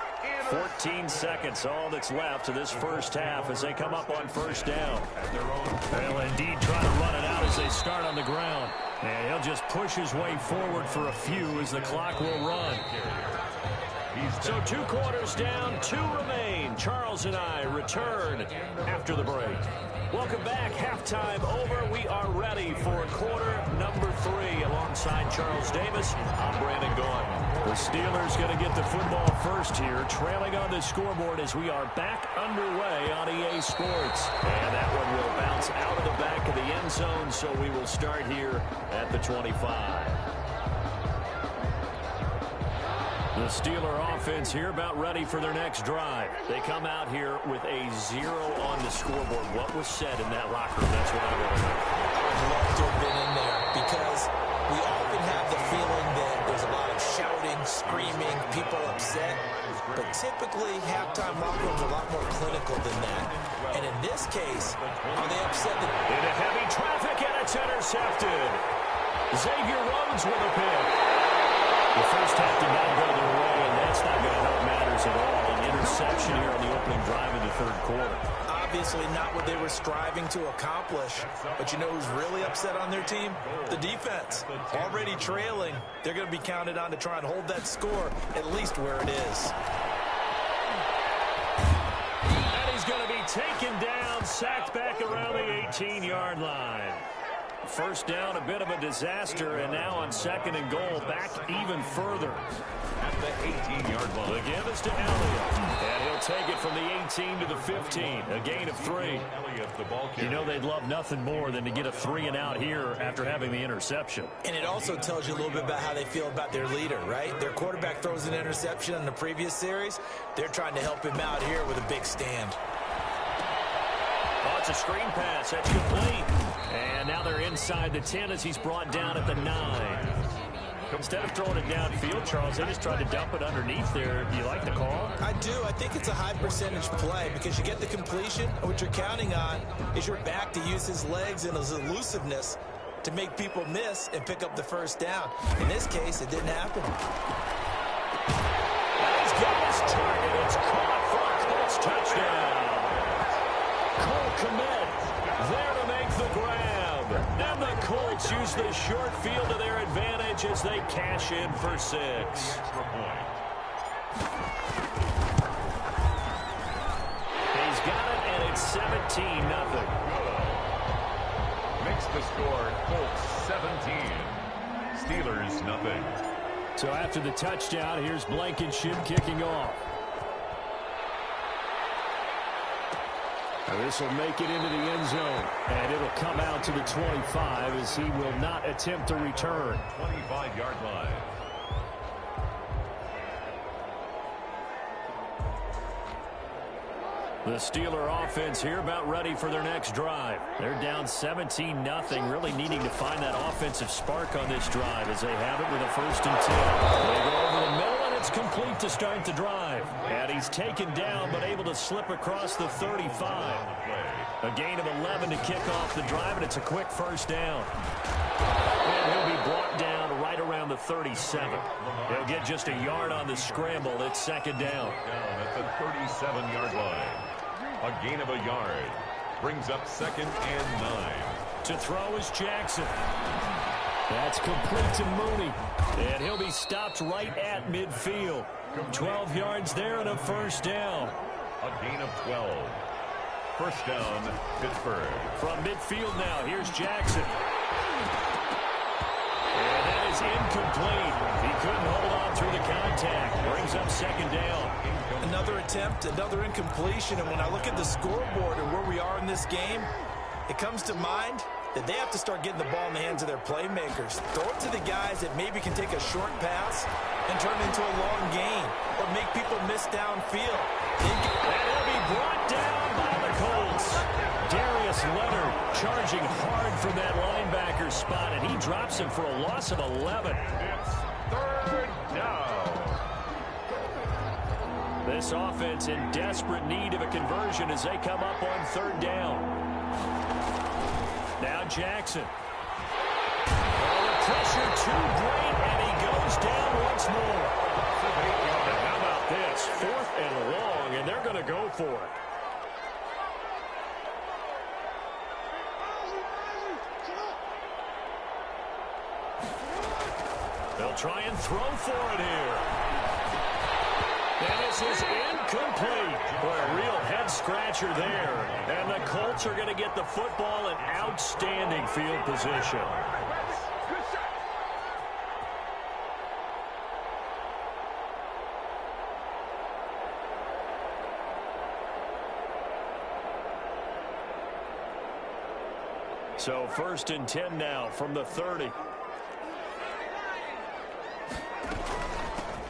14 seconds, all that's left to this 1st half as they come up on 1st down. They'll indeed try to run it out as they start on the ground. And he'll just push his way forward for a few as the clock will run. So 2 quarters down, 2 remain. Charles and I return after the break. Welcome back. Halftime over. We are ready for quarter number 3. Alongside Charles Davis, I'm Brandon Gaudin. The Steelers going to get the football first here, trailing on the scoreboard as we are back underway on EA Sports. And that one will bounce out of the back of the end zone, so we will start here at the 25. The Steeler offense here about ready for their next drive. They come out here with a 0 on the scoreboard. What was said in that locker room? That's what I want to know. I'd love to have been in there because we often have the feeling that there's a lot of shouting, screaming, people upset. But typically, halftime locker rooms are a lot more clinical than that. And in this case, are they upset? Into heavy traffic, and it's intercepted. Xavier Rhodes with a pick. The 1st half did not go their way, and that's not going to help matters at all. An interception here on the opening drive of the 3rd quarter. Obviously not what they were striving to accomplish. But you know who's really upset on their team? The defense. Already trailing. They're going to be counted on to try and hold that score at least where it is. And he's going to be taken down, sacked back around the 18-yard line. 1st down, a bit of a disaster, and now on 2nd and goal, back even further. At the 18-yard line. The give is to Elliott, and he'll take it from the 18 to the 15, a gain of 3. You know they'd love nothing more than to get a 3 and out here after having the interception. And it also tells you a little bit about how they feel about their leader, right? Their quarterback throws an interception in the previous series. They're trying to help him out here with a big stand. Oh, it's a screen pass. That's complete. And now they're inside the 10 as he's brought down at the 9. Instead of throwing it downfield, Charles, they just tried to dump it underneath there. Do you like the call? I do. I think it's a high percentage play because you get the completion. And what you're counting on is your back to use his legs and his elusiveness to make people miss and pick up the 1st down. In this case, it didn't happen. He's got his target. It's caught for a Colts touchdown. Cole Kmet there to make the grab. And the Colts use the short field to their advantage as they cash in for 6. He's got it, and it's 17-0. Makes the score Colts 17. Steelers nothing. So after the touchdown, here's Blankenship kicking off. This will make it into the end zone, and it'll come out to the 25 as he will not attempt to return. 25-yard line. The Steeler offense here about ready for their next drive. They're down 17-0, really needing to find that offensive spark on this drive as they have it with a 1st and 10. They go over the middle, and it's complete to start the drive. And he's taken down but able to slip across the 35. A gain of 11 to kick off the drive, and it's a quick first down. And he'll be brought down right around the 37. He'll get just a yard on the scramble. It's second down. At the 37-yard line. A gain of a yard. Brings up 2nd and 9. To throw is Jackson. That's complete to Mooney. And he'll be stopped right at midfield. 12 yards there and a first down. A gain of 12. First down, Pittsburgh. From midfield now, here's Jackson. And that is incomplete. He couldn't hold on through the contact. Brings up second down. Another attempt, another incompletion. And when I look at the scoreboard and where we are in this game, it comes to mind that they have to start getting the ball in the hands of their playmakers. Throw it to the guys that maybe can take a short pass and turn it into a long gain or make people miss downfield. And he'll be brought down by the Colts. Darius Leonard charging hard from that linebacker spot, and he drops him for a loss of 11. It's 3rd down. This offense in desperate need of a conversion as they come up on 3rd down. Now Jackson. Oh, the pressure too great, and he goes down once more. And how about this? 4th and long, and they're going to go for it. They'll try and throw for it here. And this is incomplete. Boy, a real head-scratcher there. And the Colts are going to get the football in outstanding field position. So 1st and 10 now from the 30.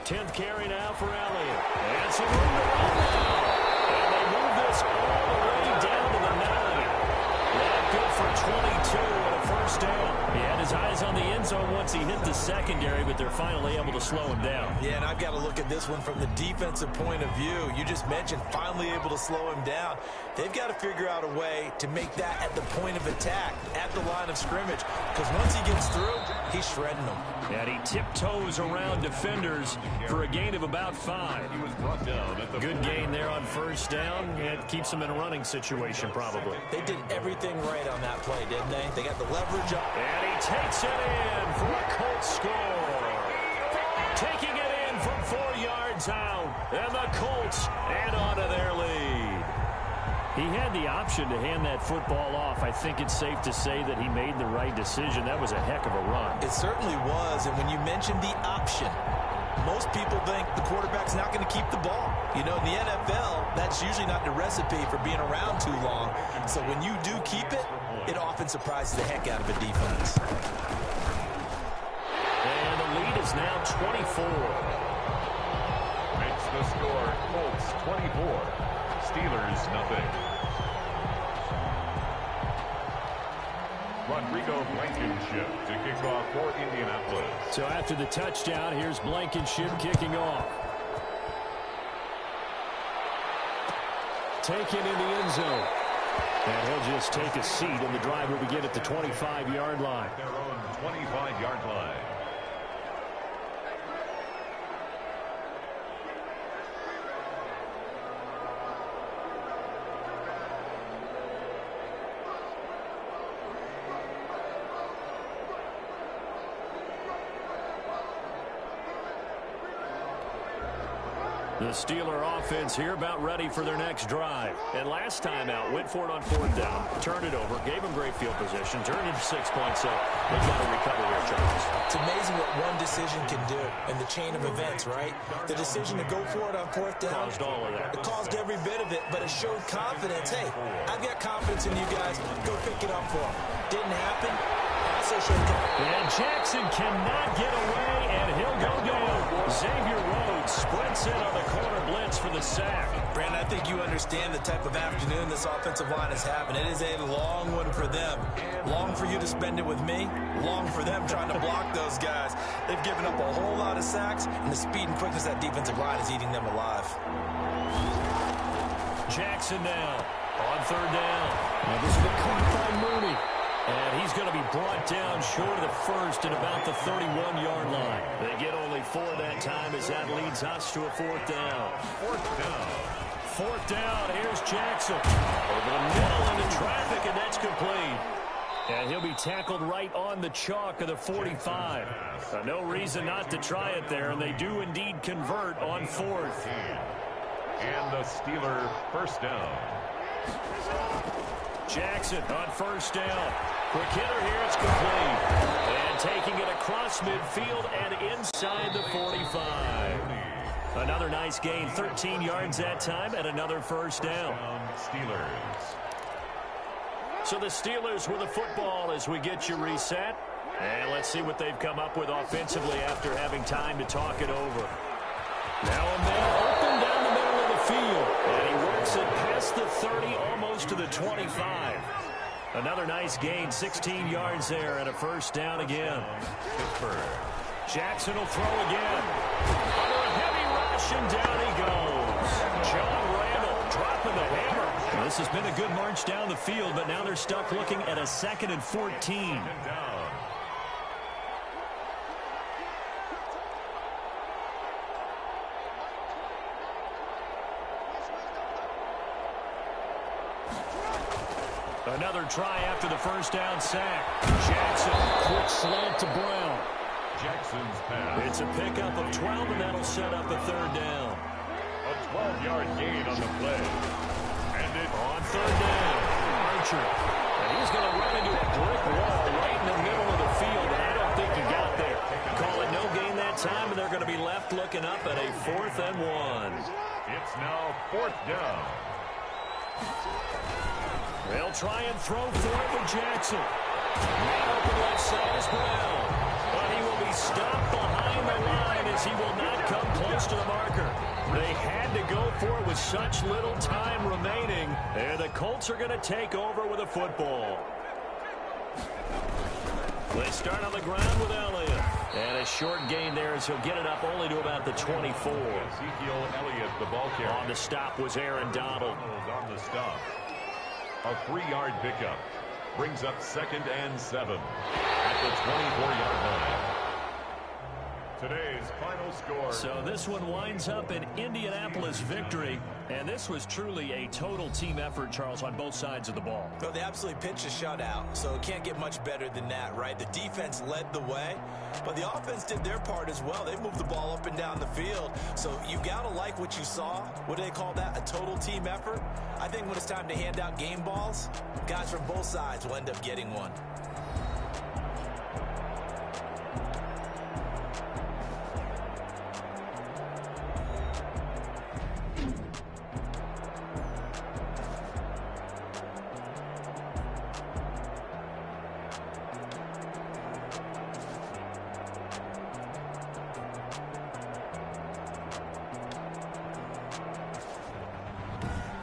10th carry now for Elliott. And some room to run now. And they move this all the way down to the 9. That good for 22 and a first down. He had his eyes on the end zone once he hit the secondary, but they're finally able to slow him down. Yeah, and I've got to look at this one from the defensive point of view. You just mentioned finally able to slow him down. They've got to figure out a way to make that at the point of attack, at the line of scrimmage, because once he gets through, he's shredding them. And he tiptoes around defenders for a gain of about 5. He was brought down at the Good gain there on first down. It keeps him in a running situation, probably. They did everything right on that play, didn't they? They got the leverage up. And he takes it in for a Colts score. Taking it in from 4 yards out. And the Colts add on to their lead. He had the option to hand that football off. I think it's safe to say that he made the right decision. That was a heck of a run. It certainly was. And when you mentioned the option, most people think the quarterback's not going to keep the ball. You know, in the NFL, that's usually not the recipe for being around too long. So when you do keep it, it often surprises the heck out of a defense. And the lead is now 24. Makes the score Colts 24. Steelers nothing. Rodrigo Blankenship to kick off for Indianapolis. So after the touchdown, here's Blankenship kicking off. Taken in the end zone. And he'll just take a seat, and the drive will begin at the 25-yard line. Their own 25-yard line. The Steeler offense here about ready for their next drive. And last time out, went for it on 4th down, turned it over, gave them great field position, turned it to 6 points up. They've got to recover here, Charles. It's amazing what one decision can do in the chain of events, right? The decision to go for it on 4th down. Caused all of that. It caused every bit of it, but it showed confidence. Hey, I've got confidence in you guys. Go pick it up for them. Didn't happen. Also showed confidence. And Jackson cannot get away, and he'll go down. Xavier Rhodes sprints in on the corner blitz for the sack. Brandon, I think you understand the type of afternoon this offensive line is having. It is a long one for them. Long for you to spend it with me. Long for them trying to block those guys. They've given up a whole lot of sacks, and the speed and quickness of that defensive line is eating them alive. Jackson now. On third down. And this is a caught by Mooney. And he's going to be brought down short of the first at about the 31-yard line. They get only 4 that time as that leads us to a fourth down. Fourth down. Here's Jackson. Over the middle into traffic, and that's complete. And he'll be tackled right on the chalk of the 45. No reason not to try it there, and they do indeed convert on fourth. And the Steeler first down. Jackson on first down. Quick hitter here, it's complete. And taking it across midfield and inside the 45. Another nice gain, 13 yards that time, and another first down. Steelers. So the Steelers with the football as we get you reset. And let's see what they've come up with offensively after having time to talk it over. Now a man open down the middle of the field. And he works it past the 30, almost to the 25. Another nice gain, 16 yards there, and a first down again. Jackson will throw again. Under a heavy rush, and down he goes. John Randall dropping the hammer. This has been a good march down the field, but now they're stuck looking at a 2nd and 14. Another try after the first down sack. Jackson, quick slant to Brown. Jackson's pass. It's a pickup of 12, and that'll set up a third down. A 12-yard gain on the play. And it on third down. Archer. And he's going to run into a brick wall right in the middle of the field, and I don't think he got there. Call it no gain that time, and they're going to be left looking up at a 4th and 1. It's now 4th down. They'll try and throw for it with Jackson. Man open left side is Brown. But he will be stopped behind the line as he will not come close to the marker. They had to go for it with such little time remaining. And the Colts are going to take over with a football. They start on the ground with Elliott. And a short gain there as he'll get it up only to about the 24. Ezekiel Elliott, the ball carrier. On the stop was Aaron Donald. On the stop. A 3-yard pickup brings up 2nd and 7 at the 24-yard line. Today's final score. So this one winds up an Indianapolis victory. And this was truly a total team effort, Charles, on both sides of the ball. Well, they absolutely pitched a shutout, so it can't get much better than that, right? The defense led the way, but the offense did their part as well. They moved the ball up and down the field, so you got to like what you saw. What do they call that? A total team effort? I think when it's time to hand out game balls, guys from both sides will end up getting one.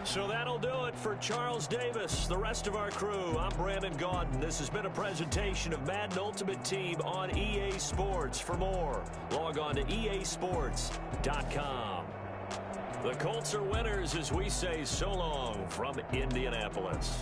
So that'll do it for Charles Davis, the rest of our crew. I'm Brandon Gaudin. This has been a presentation of Madden Ultimate Team on EA Sports. For more, log on to easports.com. The Colts are winners as we say so long from Indianapolis.